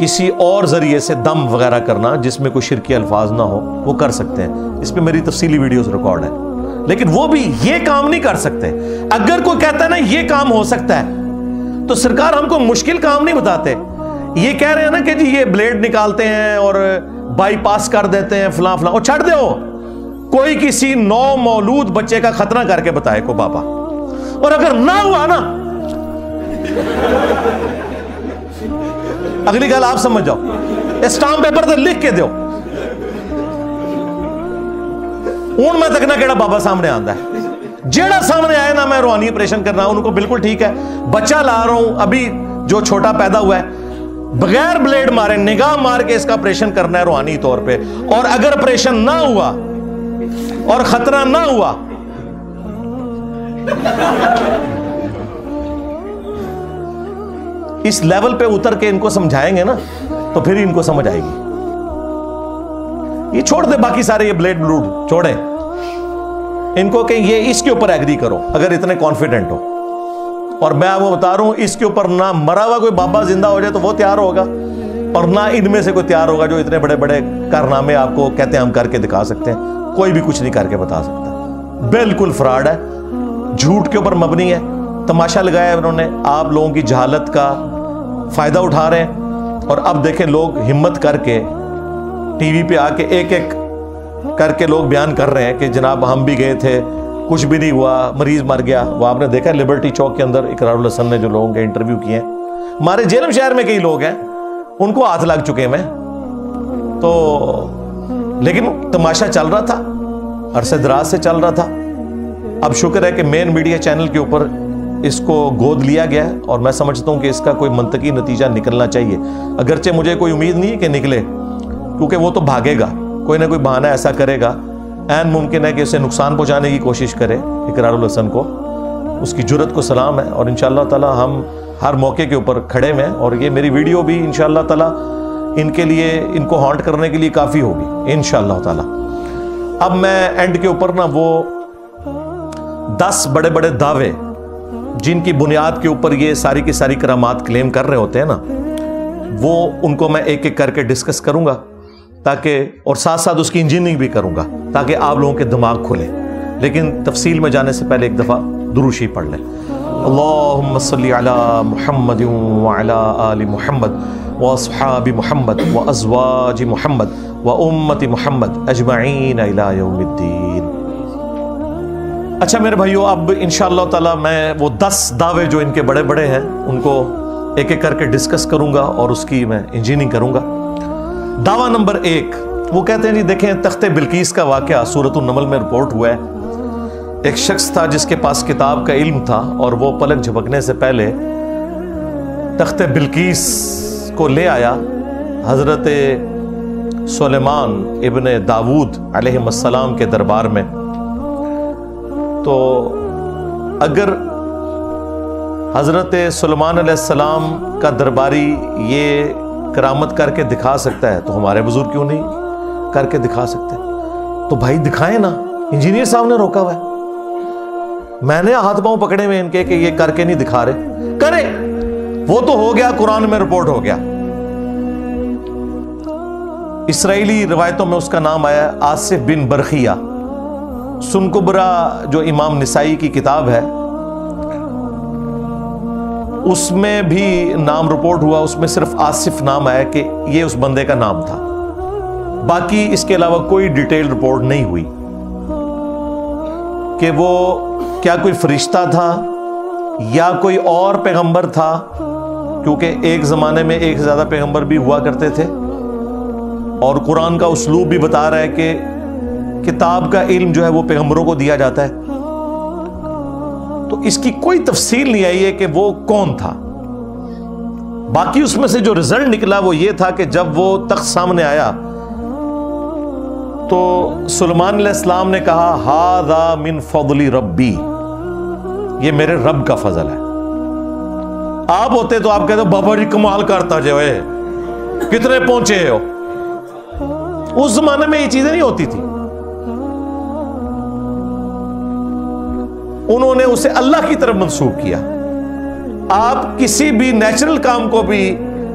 کسی اور ذریعے سے دم وغیرہ کرنا جس میں کوئی شرکی الفاظ نہ ہو وہ کر سکتے ہیں، اس پہ میری تفصیلی ویڈیوز ریکارڈ ہے، لیکن وہ بھی یہ کام نہیں کر سکتے۔ اگر کوئی کہتا ہے نا یہ کام ہو سکتا ہے تو سرکار ہم کو مشکل کام نہیں بتاتے، یہ کہہ رہے ہیں نا کہ جی یہ بلیڈ نکالتے ہیں اور بائی پاس کر دیتے ہیں فلاں فلاں، اور چھڑ دے ہو کوئی کسی نو مولود بچے کا ختنہ کر کے بتائے کو بابا، اور اگر نہ ہوا نا اگلی گل آپ سمجھ جاؤ، اسٹامپ پیپر تے لکھ کے دیو ہوں میں تکنا کیڑا بابا سامنے آندا ہے، جیڑا سامنے آئے نا میں روحانی آپریشن کرنا ان کو بالکل ٹھیک ہے، بچہ لا رہا ہوں ابھی جو چھوٹا پیدا ہوا ہے بغیر بلیڈ مارے نگاہ مار کے اس کا آپریشن کرنا ہے روحانی طور پہ، اور اگر آپریشن نہ ہوا اور خطرہ نہ ہوا اس لیول پہ اتر کے ان کو سمجھائیں گے نا تو پھر ان کو سمجھ آئے گی۔ یہ چھوڑ دے باقی سارے یہ بلیڈ بلوڈ چھوڑیں، ان کو کہ یہ اس کے اوپر ایگری کرو اگر اتنے کانفیڈنٹ ہو، اور میں وہ بتا رہا ہوں اس کے اوپر نہ مرا ہوا کوئی بابا زندہ ہو جائے تو وہ تیار ہوگا، اور نہ ان میں سے کوئی تیار ہوگا جو اتنے بڑے بڑے کارنامے آپ کو کہتے ہیں ہم کر کے دکھا سکتے ہیں، کوئی بھی کچھ نہیں کر کے بتا سکتا، بالکل فراڈ ہے، جھوٹ کے اوپر مبنی ہے، تماشا لگایا ہے انہوں نے، آپ لوگوں کی جہالت کا فائدہ اٹھا رہے ہیں، اور اب دیکھیں لوگ ہمت کر کے ٹی وی پہ آ کے ایک ایک کر کے لوگ بیان کر رہے ہیں کہ جناب ہم بھی گئے تھے کچھ بھی نہیں ہوا، مریض مر گیا۔ وہ آپ نے دیکھا لبرٹی چوک کے اندر اقرار الحسن نے جو لوگوں کے انٹرویو کیے ہیں، ہمارے جیلم شہر میں کئی لوگ ہیں ان کو ہاتھ لگ چکے ہیں، تو لیکن تماشا چل رہا تھا، عرصے دراز سے چل رہا تھا۔ اب شکر ہے کہ مین میڈیا چینل کے اوپر اس کو گود لیا گیا ہے، اور میں سمجھتا ہوں کہ اس کا کوئی منطقی نتیجہ نکلنا چاہیے، اگرچہ مجھے کوئی امید نہیں ہے کہ نکلے، کیونکہ وہ تو بھاگے گا، کوئی نہ کوئی بہانہ ایسا کرے گا، عین ممکن ہے کہ اسے نقصان پہنچانے کی کوشش کرے اقرار الحسن کو، اس کی جرت کو سلام ہے، اور انشاءاللہ تعالی ہم ہر موقع کے اوپر کھڑے ہیں، اور یہ میری ویڈیو بھی انشاءاللہ تعالی ان کے لیے، ان کو ہانٹ کرنے کے لیے کافی ہوگی انشاءاللہ تعالی۔ اب میں اینڈ کے اوپر نا وہ 10 بڑے بڑے دعوے جن کی بنیاد کے اوپر یہ ساری کی ساری کرامات کلیم کر رہے ہوتے ہیں نا، وہ ان کو میں ایک ایک کر کے ڈسکس کروں گا، تاکہ اور ساتھ ساتھ اس کی انجینئرنگ بھی کروں گا تاکہ آپ لوگوں کے دماغ کھلے، لیکن تفصیل میں جانے سے پہلے ایک دفعہ درود شریف پڑھ لیں۔ اللہم صلی علی محمد وعلی آل محمد واصحاب محمد وازواج محمد وامت محمد اجمعین الی یوم الدین۔ اچھا میرے بھائیو، اب انشاءاللہ تعالی میں وہ 10 دعوے جو ان کے بڑے بڑے ہیں ان کو ایک ایک کر کے ڈسکس کروں گا اور اس کی میں انجینئرنگ کروں گا۔ دعویٰ نمبر 1، وہ کہتے ہیں جی دیکھیں تخت بلقیس کا واقعہ سورۃ النمل میں رپورٹ ہوا ہے، ایک شخص تھا جس کے پاس کتاب کا علم تھا، اور وہ پلک جھپکنے سے پہلے تخت بلقیس کو لے آیا حضرت سلیمان ابن داود علیہ السلام کے دربار میں۔ تو اگر حضرت سلیمان علیہ السلام کا درباری یہ کرامت کر کے دکھا سکتا ہے تو ہمارے بزرگ کیوں نہیں کر کے دکھا سکتے؟ تو بھائی دکھائیں نا، انجینئر صاحب نے روکا ہوا ہے، میں نے ہاتھ پاؤں پکڑے ہوئے ان کے کہ یہ کر کے نہیں دکھا رہے، کرے، وہ تو ہو گیا، قرآن میں رپورٹ ہو گیا۔ اسرائیلی روایتوں میں اس کا نام آیا آصف بن برخیہ، سن کبرا جو امام نسائی کی کتاب ہے اس میں بھی نام رپورٹ ہوا، اس میں صرف آصف نام آیا کہ یہ اس بندے کا نام تھا، باقی اس کے علاوہ کوئی ڈیٹیل رپورٹ نہیں ہوئی کہ وہ کیا کوئی فرشتہ تھا یا کوئی اور پیغمبر تھا، کیونکہ ایک زمانے میں ایک سے زیادہ پیغمبر بھی ہوا کرتے تھے، اور قرآن کا اسلوب بھی بتا رہا ہے کہ کتاب کا علم جو ہے وہ پیغمبروں کو دیا جاتا ہے، تو اس کی کوئی تفصیل نہیں آئی ہے کہ وہ کون تھا۔ باقی اس میں سے جو رزلٹ نکلا وہ یہ تھا کہ جب وہ تخت سامنے آیا تو سلیمان علیہ السلام نے کہا ھذا من فضل ربی، یہ میرے رب کا فضل ہے۔ آپ ہوتے تو آپ کہتے ہو بابا جی کمال کرتا جو ہے، کتنے پہنچے ہو۔ اس زمانے میں یہ چیزیں نہیں ہوتی تھی، انہوں نے اسے اللہ کی طرف منسوب کیا۔ آپ کسی بھی نیچرل کام کو بھی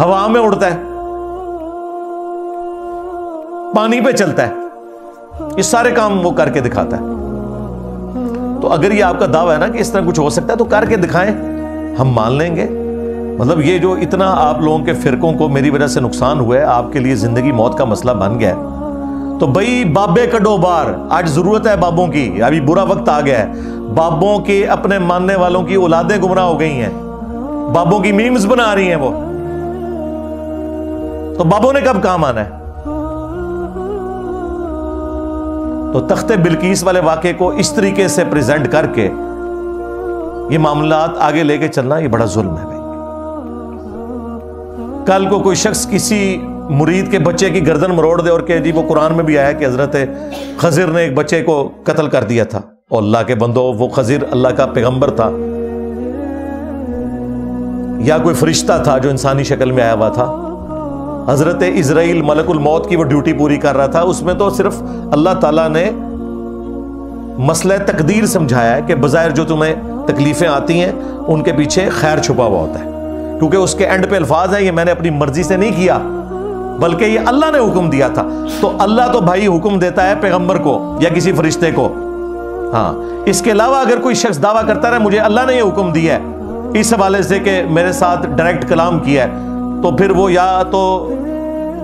ہوا میں اڑتا ہے، پانی پہ چلتا ہے، یہ سارے کام وہ کر کے دکھاتا ہے۔ تو اگر یہ آپ کا دعویٰ ہے نا کہ اس طرح کچھ ہو سکتا ہے تو کر کے دکھائیں، ہم مان لیں گے۔ مطلب یہ جو اتنا آپ لوگوں کے فرقوں کو میری وجہ سے نقصان ہوا ہے، آپ کے لیے زندگی موت کا مسئلہ بن گیا ہے، تو بھائی بابے کڈو باہر، آج ضرورت ہے بابوں کی، ابھی برا وقت آ گیا ہے، بابوں کی اپنے ماننے والوں کی اولادیں گمراہ ہو گئی ہیں، بابوں کی میمز بنا رہی ہیں وہ، تو بابوں نے کب کام آنا ہے؟ تو تخت بلقیس والے واقعے کو اس طریقے سے پریزنٹ کر کے یہ معاملات آگے لے کے چلنا، یہ بڑا ظلم ہے بھائی۔ کل کو کوئی شخص کسی مرید کے بچے کی گردن مروڑ دے اور کہ جی وہ قرآن میں بھی آیا کہ حضرت خضر نے ایک بچے کو قتل کر دیا تھا، اور اللہ کے بندو وہ خضر اللہ کا پیغمبر تھا یا کوئی فرشتہ تھا جو انسانی شکل میں آیا ہوا تھا، حضرت اسرائیل ملک الموت کی وہ ڈیوٹی پوری کر رہا تھا، اس میں تو صرف اللہ تعالیٰ نے مسئلہ تقدیر سمجھایا ہے کہ بظاہر جو تمہیں تکلیفیں آتی ہیں ان کے پیچھے خیر چھپا ہوا ہوتا ہے، کیونکہ اس کے اینڈ پہ الفاظ ہیں یہ میں نے اپنی مرضی سے نہیں کیا بلکہ یہ اللہ نے حکم دیا تھا۔ تو اللہ تو بھائی حکم دیتا ہے پیغمبر کو یا کسی فرشتے کو، ہاں اس کے علاوہ اگر کوئی شخص دعویٰ کرتا رہے مجھے اللہ نے یہ حکم دیا ہے اس حوالے سے کہ میرے ساتھ ڈائریکٹ کلام کیا ہے، تو پھر وہ یا تو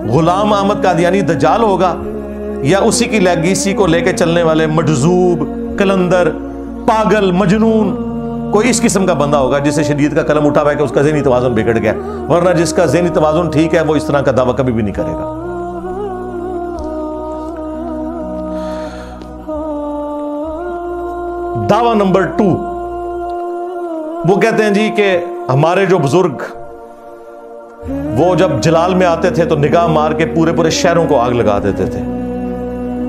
غلام احمد قادیانی دجال ہوگا یا اسی کی لیگیسی کو لے کے چلنے والے مجذوب، کلندر، پاگل، مجنون، کوئی اس قسم کا بندہ ہوگا جسے شریعت کا قلم اٹھا ہوا ہے کہ اس کا ذہنی توازن بگڑ گیا، ورنہ جس کا ذہنی توازن ٹھیک ہے وہ اس طرح کا دعویٰ کبھی بھی نہیں کرے گا۔ دعویٰ نمبر 2، وہ کہتے ہیں جی کہ ہمارے جو بزرگ وہ جب جلال میں آتے تھے تو نگاہ مار کے پورے پورے شہروں کو آگ لگا دیتے تھے،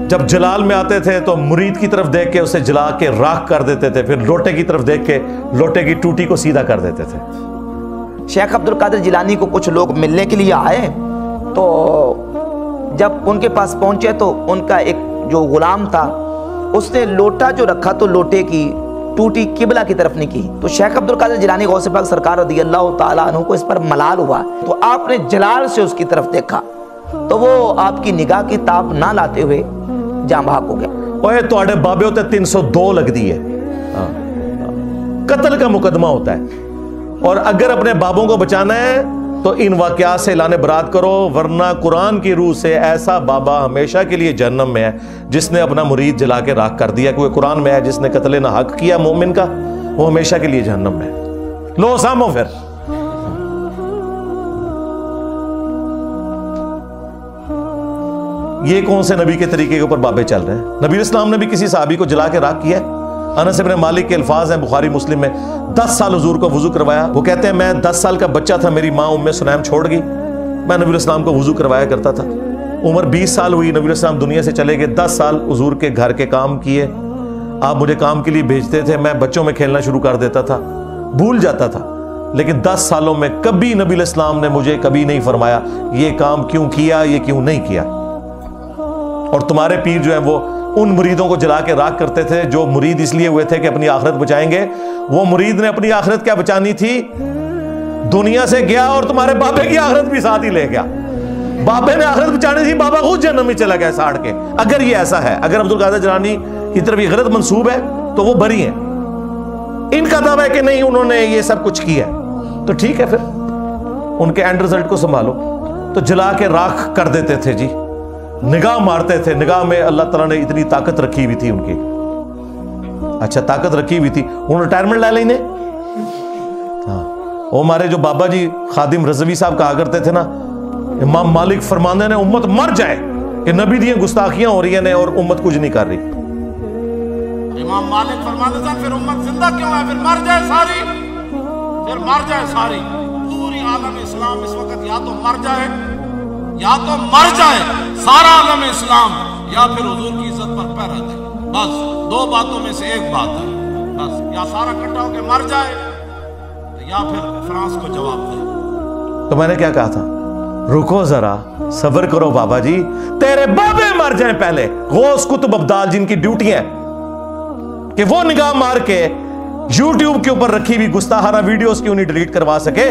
جب جلال میں آتے تھے تو مرید کی طرف دیکھ کے اسے جلا کے راکھ کر دیتے تھے، پھر لوٹے کی طرف دیکھ کے لوٹے کی ٹوٹی کو سیدھا کر دیتے تھے۔ شیخ عبد القادر جیلانی کو کچھ لوگ ملنے کے لیے آئے، تو جب ان کے پاس پہنچے تو ان کا ایک جو غلام تھا اس نے لوٹا جو رکھا تو لوٹے کی ٹوٹی قبلہ کی طرف نہیں کی، تو شیخ عبد القادر جیلانی غوث پاک سرکار رضی اللہ تعالیٰ عنہ کو اس پر ملال ہوا، تو آپ نے جلال سے اس کی طرف دیکھا تو وہ آپ کی نگاہ کی تاب نہ لاتے ہوئے جاں بحق ہو گیا۔ اوے تواڈے بابے ہوتے 302 لگ دی ہے، قتل کا مقدمہ ہوتا ہے، اور اگر اپنے بابوں کو بچانا ہے تو ان واقعات سے اعلان برات کرو، ورنہ قرآن کی روح سے ایسا بابا ہمیشہ کے لیے جہنم میں ہے جس نے اپنا مرید جلا کے راکھ کر دیا، کیونکہ قرآن میں ہے جس نے قتل نہ حق کیا مومن کا وہ ہمیشہ کے لیے جہنم میں ہے۔ لو سامو پھر یہ کون سے نبی کے طریقے کے اوپر بابے چل رہے ہیں؟ نبی اسلام نے بھی کسی صحابی کو جلا کے راکھ کیا ہے؟ انس بن مالک کے الفاظ ہیں بخاری مسلم میں، 10 سال حضور کو وضو کروایا، وہ کہتے ہیں میں 10 سال کا بچہ تھا، میری ماں ام سلیم چھوڑ گئی، میں نبی اسلام کو وضو کروایا کرتا تھا، عمر 20 سال ہوئی، نبی اسلام دنیا سے چلے گئے، 10 سال حضور کے گھر کے کام کیے، آپ مجھے کام کے لیے بھیجتے تھے، میں بچوں میں کھیلنا شروع کر دیتا تھا، بھول جاتا تھا، لیکن 10 سالوں میں کبھی نبی اسلام نے مجھے کبھی نہیں فرمایا یہ کام کیوں کیا، یہ کیوں نہیں کیا۔ اور تمہارے پیر جو ہیں وہ ان مریدوں کو جلا کے راکھ کرتے تھے جو مرید اس لیے ہوئے تھے کہ اپنی آخرت بچائیں گے، وہ مرید نے اپنی آخرت کیا بچانی تھی، دنیا سے گیا اور تمہارے بابے کی آخرت بھی ساتھ ہی لے گیا، بابے نے آخرت بچانی تھی، بابا خود جہنم میں چلا گیا ساڑ کے۔ اگر یہ ایسا ہے، اگر عبد القادر جیلانی کی طرف یہ غلط منسوب ہے تو وہ بری ہیں، ان کا دعویٰ ہے کہ نہیں انہوں نے یہ سب کچھ کیا ہے، تو ٹھیک ہے پھر ان کے اینڈ رزلٹ کو سنبھالو۔ تو جلا کے راکھ کر دیتے تھے جی، نگاہ مارتے تھے، نگاہ میں اللہ تعالیٰ نے اتنی طاقت رکھی ہوئی تھی ان کی، اچھا طاقت رکھی ہوئی تھی، انہوں نے ریٹائرمنٹ لے لینے۔ ہاں وہ ہمارے جو بابا جی خادم رضوی صاحب کہا کرتے تھے نا، امام مالک فرماندے نے امت مر جائے کہ نبی دی گستاخیاں ہو رہی ہیں اور امت کچھ نہیں کر رہی۔ امام مالک فرماتے تھے پھر امت زندہ کیوں ہے، پھر مر جائے ساری، پھر مر جائے ساری، پوری عالم اسلام اس وقت یا تو مر جائے، یا تو مر جائے سارا عالم اسلام، یا پھر حضور کی عزت پر پیر رکھے، بس 2 باتوں میں سے ایک بات ہے، بس یا سارا اکٹھا ہو کے مر جائے یا پھر فرانس کو جواب دے۔ تو میں نے کیا کہا تھا، رکو ذرا صبر کرو بابا جی، تیرے بابے مر جائیں پہلے، غوث کتب ابدال جن کی ڈیوٹی ہے کہ وہ نگاہ مار کے یوٹیوب کے اوپر رکھی ہوئی گستاخانہ ویڈیوز کیوں نہیں ڈیلیٹ کروا سکے،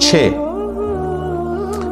6,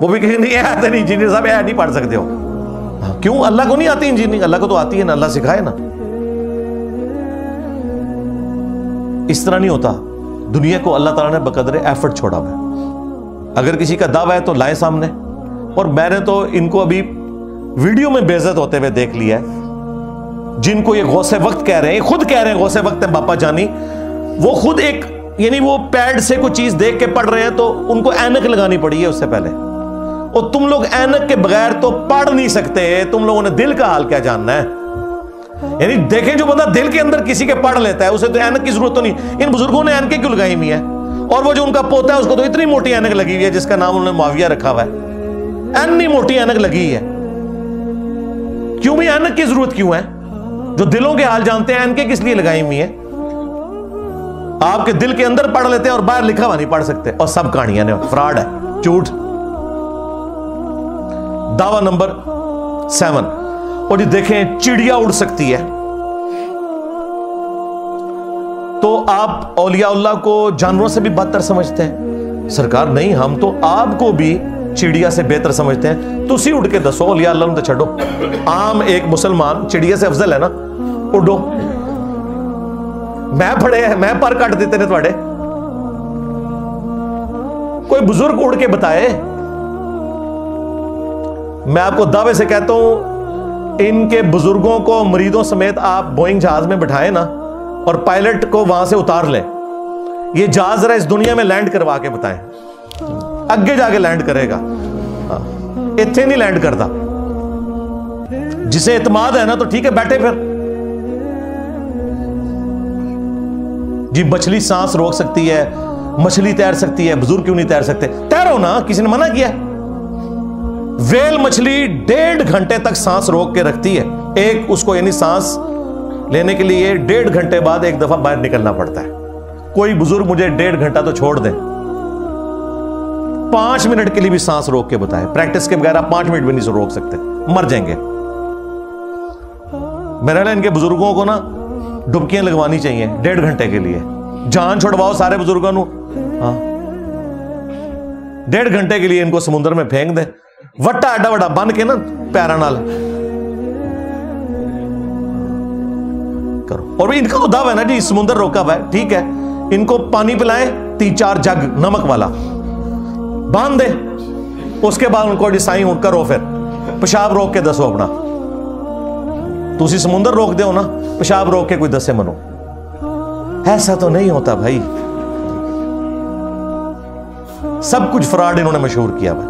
وہ بھی کہیں نہیں آتے نہیں انجینئر صاحب نہیں پڑھ سکتے ہو. کیوں؟ اللہ کو نہیں آتی انجینئرنگ؟ اللہ کو تو آتی ہے نا, اللہ سکھائے نا. اس طرح نہیں ہوتا. دنیا کو اللہ تعالیٰ نے بقدر ایفرٹ چھوڑا ہوا ہے. اگر کسی کا دعویٰ ہے تو لائے سامنے. اور میں نے تو ان کو ابھی ویڈیو میں بے عزت ہوتے ہوئے دیکھ لیا ہے. جن کو یہ غوث وقت کہہ رہے ہیں, خود کہہ رہے ہیں غوث وقت ہے باپا جانی, وہ خود ایک یعنی وہ پیڈ سے کوئی چیز دیکھ کے پڑھ رہے ہیں تو ان کو اینک لگانی پڑی ہے اس سے پہلے. اور تم لوگ اینک کے بغیر تو پڑھ نہیں سکتے. تم لوگوں نے دل کا حال کیا جاننا ہے؟ یعنی دیکھیں جو بندہ دل کے اندر کسی کے پڑھ لیتا ہے اسے تو اینک کی ضرورت تو نہیں. ان بزرگوں نے اینکیں کیوں لگائی ہوئی ہے؟ اور وہ جو ان کا پوتا ہے اس کو تو اتنی موٹی اینک لگی ہوئی ہے جس کا نام انہوں نے معاویہ رکھا ہوا ہے. اتنی موٹی اینک لگی ہے. کیوں بھی اینک کی ضرورت کیوں ہے؟ جو دلوں کے حال جانتے ہیں اینکیں کس لیے لگائی ہوئی ہیں؟ آپ کے دل کے اندر پڑھ لیتے ہیں اور باہر لکھا ہوا نہیں پڑھ سکتے. اور سب کہانیاں نے فراڈ ہے, جھوٹ. دعویٰ نمبر 7. اور جی دیکھیں چڑیا اڑ سکتی ہے تو آپ اولیاء اللہ کو جانوروں سے بھی بدتر سمجھتے ہیں. سرکار نہیں, ہم تو آپ کو بھی چڑیا سے بہتر سمجھتے ہیں. تو اسی اٹھ کے دسو اولیاء اللہ نے تو چھڑو. عام ایک مسلمان چڑیا سے افضل ہے نا. اڈو, میں پڑھے ہیں, میں پر کٹ دیتے نے تھوڑے. کوئی بزرگ اڑ کے بتائے. میں آپ کو دعوے سے کہتا ہوں ان کے بزرگوں کو مریدوں سمیت آپ بوئنگ جہاز میں بٹھائے نا اور پائلٹ کو وہاں سے اتار لیں. یہ جہاز ذرا اس دنیا میں لینڈ کروا کے بتائیں. اگے جا کے لینڈ کرے گا, اتنے نہیں لینڈ کرتا. جسے اعتماد ہے نا تو ٹھیک ہے بیٹھے پھر. جی مچھلی سانس روک سکتی ہے, مچھلی تیر سکتی ہے, بزرگ کیوں نہیں تیر سکتے؟ تیرو نا, کسی نے منع کیا ہے؟ ویل مچھلی 1.5 گھنٹے تک سانس روک کے رکھتی ہے. ایک اس کو یعنی سانس لینے کے لیے 1.5 گھنٹے بعد ایک دفعہ باہر نکلنا پڑتا ہے. کوئی بزرگ مجھے 1.5 گھنٹہ تو چھوڑ دیں, 5 منٹ کے لیے بھی سانس روک کے بتائے. پریکٹس کے بغیر آپ 5 منٹ بھی نہیں روک سکتے, مر جائیں گے. میرا ان کے بزرگوں کو نا ڈبکیاں لگوانی چاہیے 1.5 گھنٹے کے لیے. جان چھڑواؤ سارے بزرگوں کو. ہاں 1.5 گھنٹے کے لیے ان کو سمندر میں پھینک دیں, وٹا ایڈا وڈا بن کے نا پیرا نال کرو. اور ان کا تو دعویٰ ہے نا جی سمندر روکا ہوا ہے, ٹھیک ہے ان کو پانی پلائیں 3-4 جگ نمک والا باندھ دے, اس کے بعد ان کو ڈیسائن کرو, پھر پیشاب روک کے دسو اپنا. تسی سمندر روک دے ہو نا, پیشاب روک کے کوئی دسے منو. ایسا تو نہیں ہوتا بھائی. سب کچھ فراڈ انہوں نے مشہور کیا بھائی.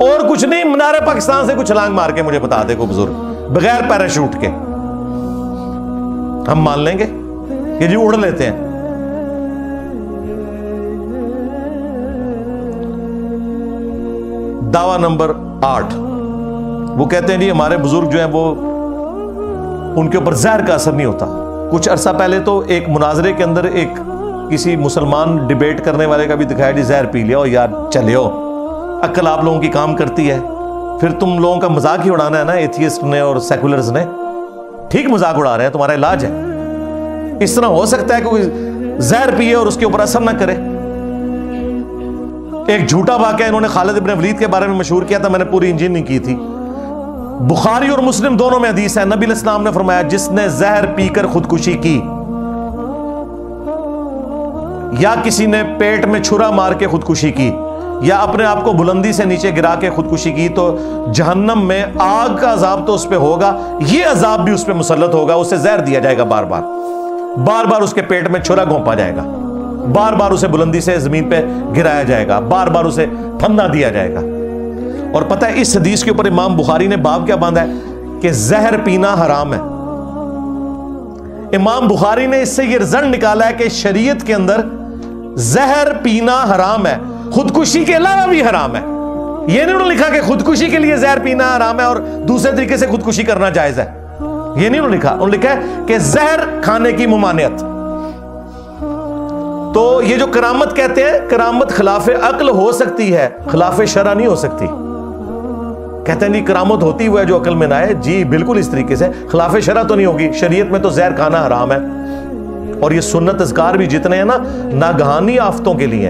اور کچھ نہیں, منارے پاکستان سے کچھ چھلانگ مار کے مجھے بتا دے کوئی بزرگ بغیر پیراشوٹ کے, ہم مان لیں گے کہ جی اڑ لیتے ہیں. دعویٰ نمبر 8. وہ کہتے ہیں جی ہمارے بزرگ جو ہیں وہ ان کے اوپر زہر کا اثر نہیں ہوتا. کچھ عرصہ پہلے تو ایک مناظرے کے اندر ایک کسی مسلمان ڈیبیٹ کرنے والے کا بھی دکھایا جی زہر پی لیا ہو یار, چلے ہو, عقل آپ لوگوں کی کام کرتی ہے. پھر تم لوگوں کا مذاق ہی اڑانا ہے نا ایتھیسٹ نے اور سیکولرز نے. ٹھیک مذاق اڑا رہے ہیں, تمہارا علاج ہے. اس طرح ہو سکتا ہے کہ کوئی زہر پیے اور اس کے اوپر اثر نہ کرے. ایک جھوٹا واقعہ انہوں نے خالد ابن ولید کے بارے میں مشہور کیا تھا, میں نے پوری انجینئرنگ کی تھی. بخاری اور مسلم دونوں میں حدیث ہے, نبی علیہ السلام نے فرمایا جس نے زہر پی کر خودکشی کی یا کسی نے پیٹ میں چھرا مار کے خودکشی کی یا اپنے آپ کو بلندی سے نیچے گرا کے خودکشی کی تو جہنم میں آگ کا عذاب تو اس پہ ہوگا, یہ عذاب بھی اس پہ مسلط ہوگا. اسے زہر دیا جائے گا, بار بار بار بار اس کے پیٹ میں چھرا گھونپا جائے گا, بار بار اسے بلندی سے زمین پہ گرایا جائے گا, بار بار اسے پھندا دیا جائے گا. اور پتہ ہے اس حدیث کے اوپر امام بخاری نے باب کیا باندھا ہے کہ زہر پینا حرام ہے. امام بخاری نے اس سے یہ رزلٹ نکالا ہے کہ شریعت کے اندر زہر پینا حرام ہے, خودکشی کے علاوہ بھی حرام ہے. یہ نہیں انہوں نے لکھا کہ خودکشی کے لیے زہر پینا حرام ہے اور دوسرے طریقے سے خودکشی کرنا جائز ہے. یہ نہیں انہوں نے لکھا, انہوں نے لکھا ہے کہ زہر کھانے کی ممانعت. تو یہ جو کرامت کہتے ہیں, کرامت خلاف عقل ہو سکتی ہے, خلاف شرع نہیں ہو سکتی. کہتے ہیں نہیں کرامت ہوتی ہوا ہے جو عقل میں نہ آئے. جی بالکل اس طریقے سے خلاف شرع تو نہیں ہوگی. شریعت میں تو زہر کھانا حرام ہے. اور یہ سنت اذکار بھی جتنے ہیں نا ناگہانی آفتوں کے لیے,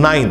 9,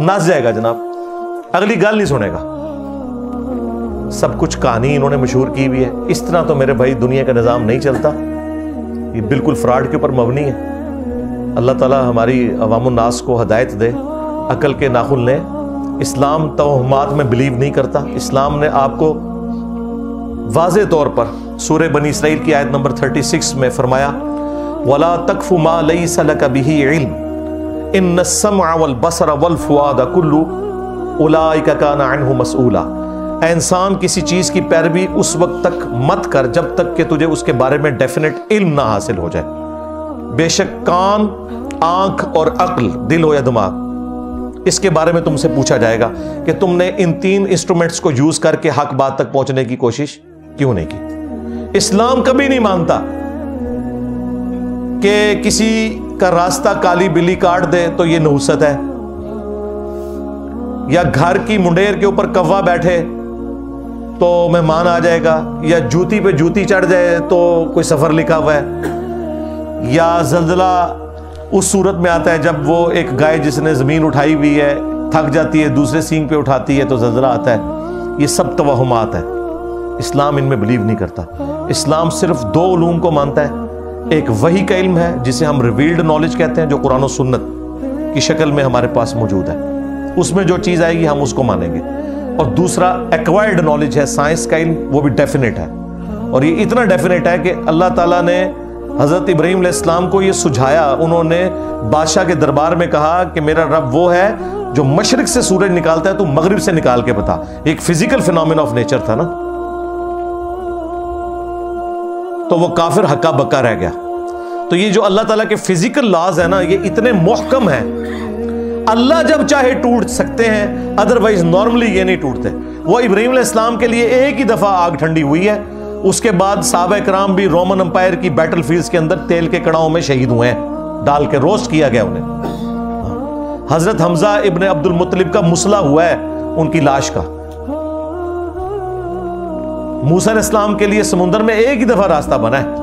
ناچ جائے گا جناب, اگلی گل نہیں سنے گا. سب کچھ کہانی انہوں نے مشہور کی ہوئی ہے. اس طرح تو میرے بھائی دنیا کا نظام نہیں چلتا, یہ بالکل فراڈ کے اوپر مبنی ہے. اللہ تعالی ہماری عوام الناس کو ہدایت دے, عقل کے ناخن لیں. اسلام توہمات میں بلیو نہیں کرتا. اسلام نے آپ کو واضح طور پر سورہ بنی اسرائیل کی آیت نمبر 36 میں فرمایا وَلَا تَقْفُ مَا لَيْسَ لَكَ بِهِ عِلْمٌ إِنَّ السَّمْعَ وَالْبَصَرَ وَالْفُؤَادَ كُلُّ أُولَٰئِكَ كَانَ عَنْهُ مَسْئُولًا. اے انسان کسی چیز کی پیروی اس وقت تک مت کر جب تک کہ تجھے اس کے بارے میں ڈیفینٹ علم نہ حاصل ہو جائے. بے شک کان, آنکھ اور عقل, دل ہو یا دماغ, اس کے بارے میں تم سے پوچھا جائے گا کہ تم نے ان 3 انسٹرومنٹس کو یوز کر کے حق بات تک پہنچنے کی کوشش کیوں نہیں کی. اسلام کبھی نہیں مانتا کہ کسی کا راستہ کالی بلی کاٹ دے تو یہ نحوست ہے, یا گھر کی منڈیر کے اوپر کوا بیٹھے تو مہمان آ جائے گا, یا جوتی پہ جوتی چڑھ جائے تو کوئی سفر لکھا ہوا ہے, یا زلزلہ اس صورت میں آتا ہے جب وہ ایک گائے جس نے زمین اٹھائی ہوئی ہے تھک جاتی ہے دوسرے سینگ پہ اٹھاتی ہے تو زلزلہ آتا ہے. یہ سب توہمات ہے. اسلام ان میں بلیو نہیں کرتا. اسلام صرف 2 علوم کو مانتا ہے. ایک وحی کا علم ہے جسے ہم ریویلڈ نالج کہتے ہیں, جو قرآن و سنت کی شکل میں ہمارے پاس موجود ہے. اس میں جو چیز آئے گی ہم اس کو مانیں گے. اور دوسرا ایکوائرڈ نالج ہے, سائنس کا علم, وہ بھی ڈیفینٹ ہے. اور یہ اتنا ڈیفینٹ ہے کہ اللہ تعالیٰ نے حضرت ابراہیم علیہ السلام کو یہ سجھایا. انہوں نے بادشاہ کے دربار میں کہا کہ میرا رب وہ ہے جو مشرق سے سورج نکالتا ہے, تو مغرب سے نکال کے بتا. ایک فزیکل فینومینا آف نیچر تھا نا, تو وہ کافر ہکا بکا رہ گیا. تو یہ جو اللہ تعالیٰ کے فزیکل لاز ہیں نا, یہ اتنے محکم ہیں, اللہ جب چاہے ٹوٹ سکتے ہیں, ادروائز نارملی یہ نہیں ٹوٹتے. وہ ابراہیم علیہ السلام کے لیے ایک ہی دفعہ آگ ٹھنڈی ہوئی ہے, اس کے بعد صحابہ کرام بھی رومن امپائر کی بیٹل فیلڈز کے اندر تیل کے کڑاؤں میں شہید ہوئے ہیں, ڈال کے روسٹ کیا گیا انہیں. حضرت حمزہ ابن عبد المطلب کا مسئلہ ہوا ہے ان کی لاش کا. موسیٰ علیہ السلام کے لیے سمندر میں ایک ہی دفعہ راستہ بنا ہے.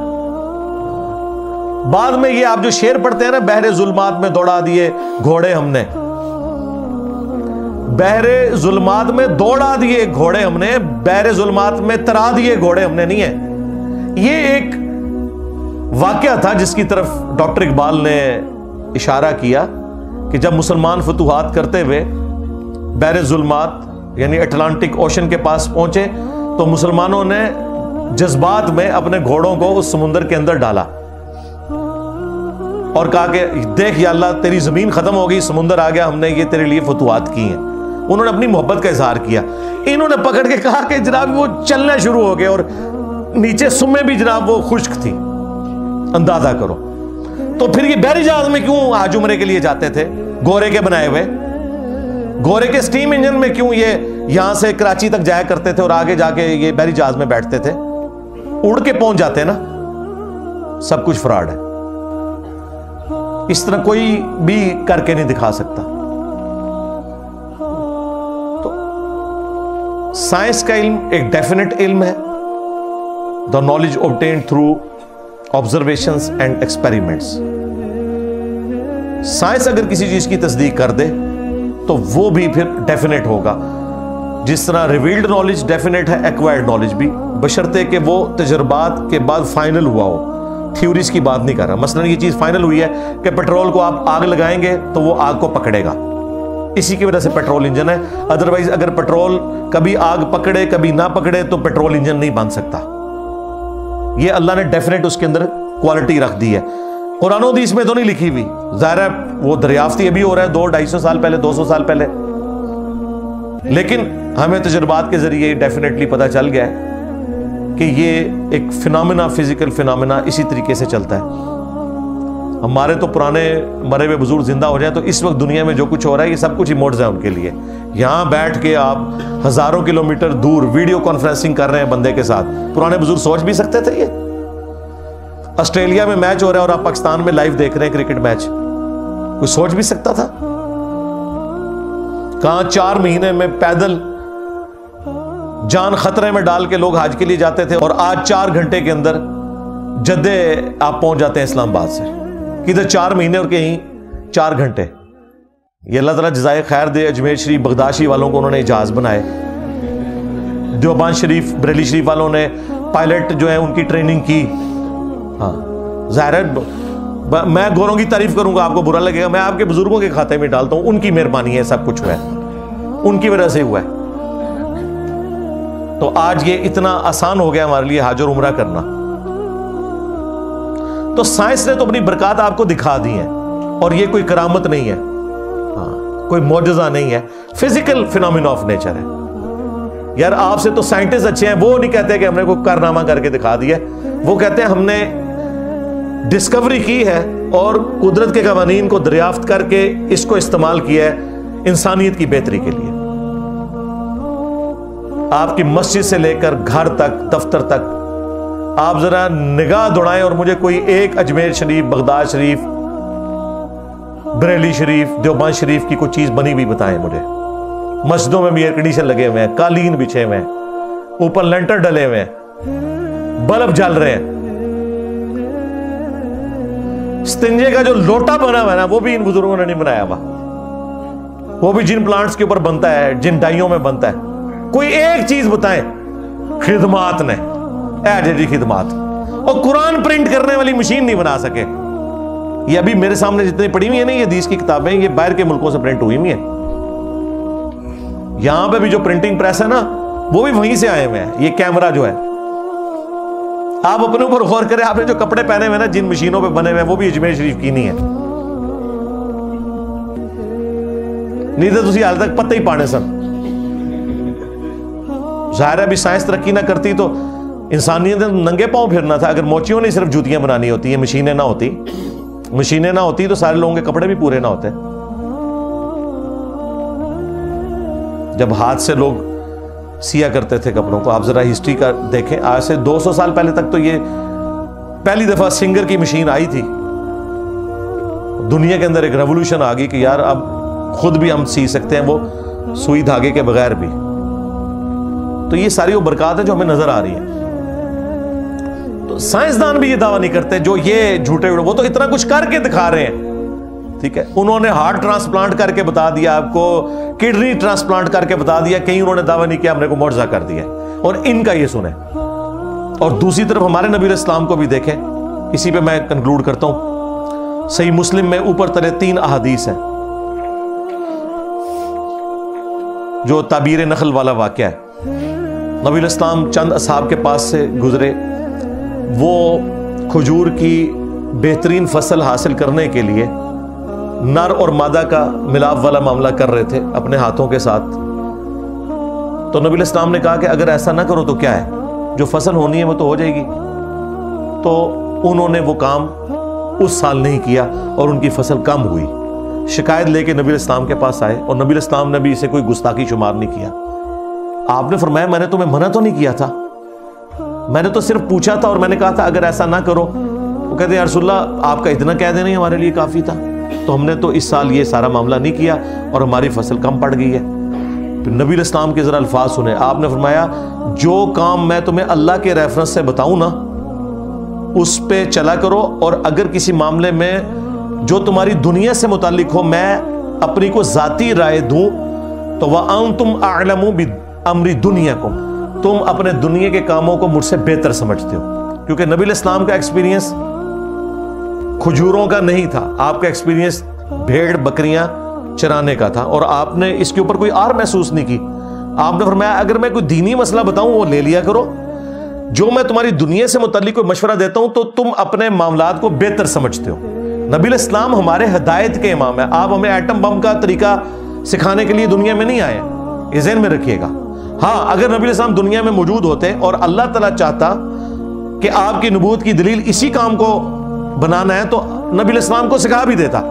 بعد میں یہ آپ جو شعر پڑھتے ہیں نا, بحر ظلمات میں دوڑا دیے گھوڑے ہم نے, بحر ظلمات میں دوڑا دیے گھوڑے ہم نے, بحر ظلمات میں ترا دیے گھوڑے ہم نے نہیں ہے. یہ ایک واقعہ تھا جس کی طرف ڈاکٹر اقبال نے اشارہ کیا کہ جب مسلمان فتوحات کرتے ہوئے بحر ظلمات یعنی اٹلانٹک اوشن کے پاس پہنچے تو مسلمانوں نے جذبات میں اپنے گھوڑوں کو اس سمندر کے اندر ڈالا اور کہا کہ دیکھ یا اللہ تیری زمین ختم ہو گئی, سمندر آ گیا, ہم نے یہ تیرے لیے فتوحات کی ہیں. انہوں نے اپنی محبت کا اظہار کیا. انہوں نے پکڑ کے کہا کہ جناب وہ چلنے شروع ہو گئے اور نیچے سمیں بھی جناب وہ خشک تھی, اندازہ کرو. تو پھر یہ بحری جہاز میں کیوں حج عمرے کے لیے جاتے تھے, گورے کے بنائے ہوئے, گورے کے سٹیم انجن میں کیوں یہ یہاں سے کراچی تک جایا کرتے تھے اور آگے جا کے یہ بحری جہاز میں بیٹھتے تھے, اڑ کے پہنچ جاتے نا. سب کچھ فراڈ ہے. اس طرح کوئی بھی کر کے نہیں دکھا سکتا. تو سائنس کا علم ایک ڈیفینٹ علم ہے, the knowledge obtained through observations and experiments. Science اگر کسی چیز کی تصدیق کر دے تو وہ بھی پھر ڈیفینٹ ہوگا. جس طرح ریویلڈ نالج ڈیفینٹ ہے, ایکوائرڈ نالج بھی, بشرطے کہ وہ تجربات کے بعد فائنل ہوا ہو. تھیوریز کی بات نہیں کر رہا. مثلا یہ چیز فائنل ہوئی ہے کہ پیٹرول کو آپ آگ لگائیں گے تو وہ آگ کو پکڑے گا, اسی کی وجہ سے پیٹرول انجن ہے. ادروائز اگر پیٹرول کبھی آگ پکڑے کبھی نہ پکڑے تو پیٹرول انجن نہیں بن سکتا. یہ اللہ نے ڈیفینٹ اس کے اندر کوالٹی رکھ دی ہے. قرآن و حدیث میں تو نہیں لکھی ہوئی, ظاہر ہے وہ دریافت ابھی ہو رہا ہے 200-250 سال پہلے, 200 سال پہلے, لیکن ہمیں تجربات کے ذریعے ڈیفینیٹلی پتہ چل گیا ہے کہ یہ ایک فینومینا, فزیکل فینومینا اسی طریقے سے چلتا ہے. ہمارے تو پرانے مرے ہوئے بزرگ زندہ ہو جائیں تو اس وقت دنیا میں جو کچھ ہو رہا ہے یہ سب کچھ ایموٹس ہیں ان کے لیے. یہاں بیٹھ کے آپ ہزاروں کلومیٹر دور ویڈیو کانفرنسنگ کر رہے ہیں بندے کے ساتھ. پرانے بزرگ سوچ بھی سکتے تھے یہ؟ آسٹریلیا میں میچ ہو رہا ہے اور آپ پاکستان میں لائیو دیکھ رہے ہیں کرکٹ میچ, کوئی سوچ بھی سکتا تھا؟ کہاں 4 مہینے میں پیدل جان خطرے میں ڈال کے لوگ حج کے لیے جاتے تھے, اور آج 4 گھنٹے کے اندر جدے آپ پہنچ جاتے ہیں اسلام آباد سے. کدھر 4 مہینے اور کہیں 4 گھنٹے. یہ اللہ تعالیٰ جزائے خیر دے، اجمیر شریف بغداشی والوں کو انہوں نے جہاز بنائے، دیوبند شریف بریلی شریف والوں نے پائلٹ جو ہے ان کی ٹریننگ کی. ہاں ظاہر ہے میں گوروں کی تعریف کروں گا آپ کو برا لگے گا، میں آپ کے بزرگوں کے کھاتے میں ڈالتا ہوں، ان کی مہربانی ہے سب کچھ ہوا ہے، ان کی وجہ سے ہوا ہے. تو آج یہ اتنا آسان ہو گیا ہمارے لیے حج اور عمرہ کرنا. تو سائنس نے تو اپنی برکات آپ کو دکھا دی ہیں، اور یہ کوئی کرامت نہیں ہے، کوئی معجزہ نہیں ہے، فزیکل فینومینا آف نیچر ہے. یار آپ سے تو سائنٹسٹ اچھے ہیں، وہ نہیں کہتے کہ ہم نے کوئی کارنامہ کر کے دکھا دیا، وہ کہتے ہیں ہم نے ڈسکوری کی ہے اور قدرت کے قوانین کو دریافت کر کے اس کو استعمال کیا ہے انسانیت کی بہتری کے لیے. آپ کی مسجد سے لے کر گھر تک، دفتر تک آپ ذرا نگاہ دوڑائیں اور مجھے کوئی ایک اجمیر شریف، بغداد شریف، بریلی شریف، دیوبند شریف کی کوئی چیز بنی ہوئی بتائیں مجھے. مسجدوں میں بھی ایئر کنڈیشن لگے ہوئے ہیں، قالین بچھے ہوئے ہیں، اوپر لینٹر ڈلے ہوئے ہیں، بلب جل رہے ہیں. استنجے کا جو لوٹا بنا ہوا ہے نا، وہ بھی ان بزرگوں نے نہیں بنایا ہوا، وہ بھی جن پلانٹس کے اوپر بنتا ہے، جن ڈائیوں میں بنتا ہے. کوئی ایک چیز بتائیں خدمات نے، ایڈیٹی خدمات. اور قرآن پرنٹ کرنے والی مشین نہیں بنا سکے. یہ ابھی میرے سامنے جتنی پڑھی ہوئی ہیں نا یہ حدیث کی کتابیں، یہ باہر کے ملکوں سے پرنٹ ہوئی ہوئی ہیں. یہاں پہ بھی جو پرنٹنگ پریس ہے نا وہ بھی وہیں سے آئے ہوئے ہیں. یہ کیمرہ جو ہے، آپ اپنے اوپر غور کریں، آپ نے جو کپڑے پہنے ہوئے نا جن مشینوں پہ بنے ہوئے ہیں وہ بھی اجمیر شریف کی نہیں ہے. نہیں تو تسی حال تک پتہ ہی پانے سن. ظاہر ہے ابھی سائنس ترقی نہ کرتی تو انسانیت نے ننگے پاؤں پھرنا تھا. اگر موچیوں نے صرف جوتیاں بنانی ہوتی ہیں، مشینیں نہ ہوتی تو سارے لوگوں کے کپڑے بھی پورے نہ ہوتے. جب ہاتھ سے لوگ سیا کرتے تھے کپڑوں کو، آپ ذرا ہسٹری کا دیکھیں، آج سے 200 سال پہلے تک تو یہ پہلی دفعہ سنگر کی مشین آئی تھی. دنیا کے اندر ایک ریولوشن آ گئی کہ یار اب خود بھی ہم سی سکتے ہیں، وہ سوئی دھاگے کے بغیر بھی. تو یہ ساری وہ برکات ہیں جو ہمیں نظر آ رہی ہیں. تو سائنسدان بھی یہ دعویٰ نہیں کرتے جو یہ جھوٹے، وہ تو اتنا کچھ کر کے دکھا رہے ہیں. ٹھیک ہے، انہوں نے ہارٹ ٹرانسپلانٹ کر کے بتا دیا آپ کو، کڈنی ٹرانسپلانٹ کر کے بتا دیا، کہیں انہوں نے دعویٰ نہیں کیا ہم نے کو معجزہ کر دیا. اور ان کا یہ سنیں. اور دوسری طرف ہمارے نبی علیہ السلام کو بھی دیکھیں. اسی پہ میں کنکلوڈ کرتا ہوں. صحیح مسلم میں اوپر تلے 3 احادیث ہیں جو تعبیر نخل والا واقعہ ہے. نبی علیہ السلام چند اصحاب کے پاس سے گزرے، وہ کھجور کی بہترین فصل حاصل کرنے کے لیے نر اور مادہ کا ملاپ والا معاملہ کر رہے تھے اپنے ہاتھوں کے ساتھ. تو نبی علیہ السلام نے کہا کہ اگر ایسا نہ کرو تو کیا ہے، جو فصل ہونی ہے وہ تو ہو جائے گی. تو انہوں نے وہ کام اس سال نہیں کیا اور ان کی فصل کم ہوئی. شکایت لے کے نبی علیہ السلام کے پاس آئے اور نبی علیہ السلام نے بھی اسے کوئی گستاخی شمار نہیں کیا. آپ نے فرمایا میں نے تمہیں منع تو نہیں کیا تھا، میں نے تو صرف پوچھا تھا اور میں نے کہا تھا اگر ایسا نہ کرو. وہ کہتے ہیں یا رسول اللہ آپ کا اتنا کہہ دینا ہی ہمارے لیے کافی تھا، تو ہم نے تو اس سال یہ سارا معاملہ نہیں کیا اور ہماری فصل کم پڑ گئی ہے. پھر نبی علیہ السلام کے ذرا الفاظ سنے. آپ نے فرمایا جو کام میں تمہیں اللہ کے ریفرنس سے بتاؤں نا اس پہ چلا کرو، اور اگر کسی معاملے میں جو تمہاری دنیا سے متعلق ہو میں اپنی کو ذاتی رائے دوں تو وَأَنْتُمْ أَعْلَمُ بِأَمْرِ دُنْيَاكُمْ، تم اپنے دنیا کے کاموں کو مجھ سے بہتر سمجھتے ہو. کیونکہ نبی علیہ السلام کا ایکسپیرینس کھجوروں کا نہیں تھا، آپ کا ایکسپیرینس بھیڑ بکریاں چرانے کا تھا، اور آپ نے اس کے اوپر کوئی اور محسوس نہیں کی. آپ نے فرمایا اگر میں کوئی دینی مسئلہ بتاؤں وہ لے لیا کرو، جو میں تمہاری دنیا سے متعلق کوئی مشورہ دیتا ہوں تو تم اپنے معاملات کو بہتر سمجھتے ہو. نبی علیہ السلام ہمارے ہدایت کے امام ہیں. آپ ہمیں ایٹم بم کا طریقہ سکھانے کے لیے دنیا میں نہیں آئے، یہ ذہن میں رکھیے گا. ہاں اگر نبی علیہ السلام دنیا میں موجود ہوتے اور اللہ تعالیٰ چاہتا کہ آپ کی نبوت کی دلیل اسی کام کو بنانا ہے تو نبی علیہ السلام کو سکھا بھی دیتا.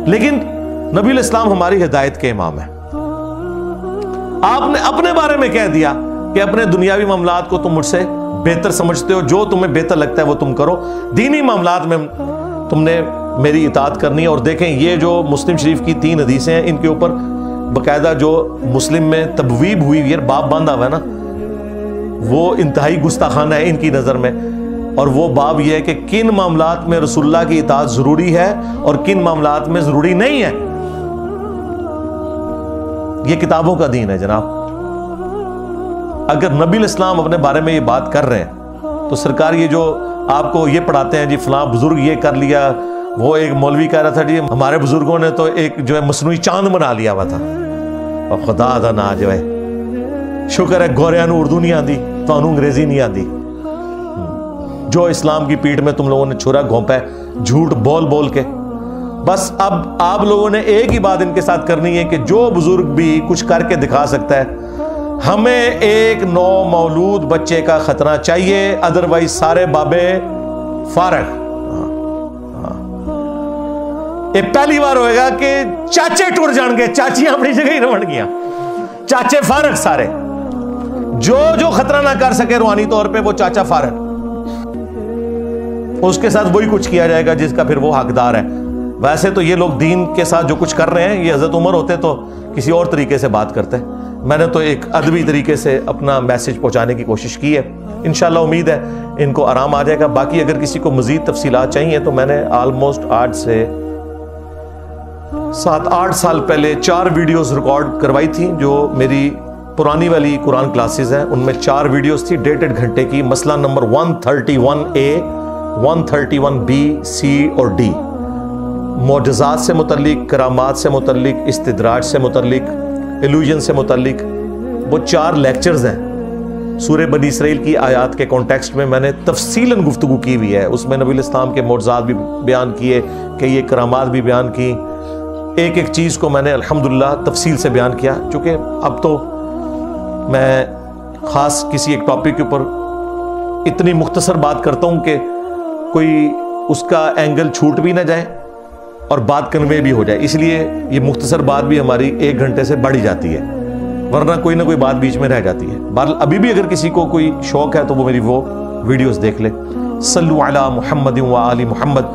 لیکن نبی علیہ السلام ہماری ہدایت کے امام ہیں. آپ نے اپنے بارے میں کہہ دیا کہ اپنے دنیاوی معاملات کو تم مجھ سے بہتر سمجھتے ہو، جو تمہیں بہتر لگتا ہے وہ تم کرو، دینی معاملات میں تم نے میری اطاعت کرنی ہے. اور دیکھیں یہ جو مسلم شریف کی 3 حدیثیں ہیں ان کے اوپر باقاعدہ جو مسلم میں تبویب ہوئی ہے، باب باندھا ہوا ہے نا، وہ انتہائی گستاخانہ ہے ان کی نظر میں. اور وہ باب یہ ہے کہ کن معاملات میں رسول اللہ کی اطاعت ضروری ہے اور کن معاملات میں ضروری نہیں ہے. یہ کتابوں کا دین ہے جناب. اگر نبی الاسلام اپنے بارے میں یہ بات کر رہے ہیں تو سرکار یہ جو آپ کو یہ پڑھاتے ہیں جی فلاں بزرگ یہ کر لیا, وہ ایک مولوی کہہ رہا تھا جی ہمارے بزرگوں نے تو ایک جو ہے مصنوعی چاند بنا لیا ہوا تھا, اور خدا دا نا جو ہے شکر ہے گوریاں نو اردو نہیں آتی, تو انگریزی نہیں آتی. جو اسلام کی پیٹھ میں تم لوگوں نے چھرا گھونپا ہے جھوٹ بول بول کے. بس اب آپ لوگوں نے ایک ہی بات ان کے ساتھ کرنی ہے کہ جو بزرگ بھی کچھ کر کے دکھا سکتا ہے, ہمیں ایک نو مولود بچے کا خطرہ چاہیے, ادروائز سارے بابے فارغ. یہ پہلی بار ہوئے گا کہ چاچے ٹور جان گے, چاچیاں اپنی جگہ ہی رون گیا, چاچے فارغ سارے. جو خطرہ نہ کر سکے روحانی طور پہ وہ چاچا فارغ, اس کے ساتھ وہی کچھ کیا جائے گا جس کا پھر وہ حقدار ہے. ویسے تو یہ لوگ دین کے ساتھ جو کچھ کر رہے ہیں, یہ حضرت عمر ہوتے تو کسی اور طریقے سے بات کرتے. میں نے تو ایک ادبی طریقے سے اپنا میسج پہنچانے کی کوشش کی ہے. انشاءاللہ امید ہے ان کو آرام آ جائے گا. باقی اگر کسی کو مزید تفصیلات چاہیے تو میں نے آلموسٹ آج سے 7-8 سال پہلے 4 ویڈیوز ریکارڈ کروائی تھیں جو میری پرانی والی قرآن کلاسز ہیں. ان میں 4 ویڈیوز تھی 1.5 گھنٹے کی. مسئلہ نمبر 131A, 131B, C اور D, معجزات سے متعلق, کرامات سے متعلق, استدراج سے متعلق, ایلوژن سے متعلق. وہ 4 لیکچرز ہیں. سورہ بنی اسرائیل کی آیات کے کانٹیکسٹ میں نے تفصیلاً گفتگو کی ہوئی ہے. اس میں نبی الاسلام کے معجزات بھی بیان کیے, کہ یہ کرامات بھی بیان کی. ایک ایک چیز کو میں نے الحمدللہ تفصیل سے بیان کیا. چونکہ اب تو میں خاص کسی ایک ٹاپک کے اوپر اتنی مختصر بات کرتا ہوں کہ کوئی اس کا اینگل چھوٹ بھی نہ جائے اور بات کنوے بھی ہو جائے. اس لیے یہ مختصر بات بھی ہماری 1 گھنٹے سے بڑھ جاتی ہے, ورنہ کوئی نہ کوئی بات بیچ میں رہ جاتی ہے. بہرحال ابھی بھی اگر کسی کو کوئی شوق ہے تو وہ میری وہ ویڈیوز دیکھ لے. صلو علی محمد و آل محمد,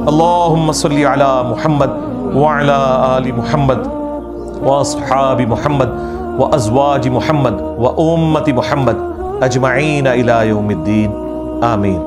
اللہم صلی علی محمد وعلی آل محمد واصحاب محمد وازواج محمد و امت محمد اجمعین الی یوم الدین. آمین.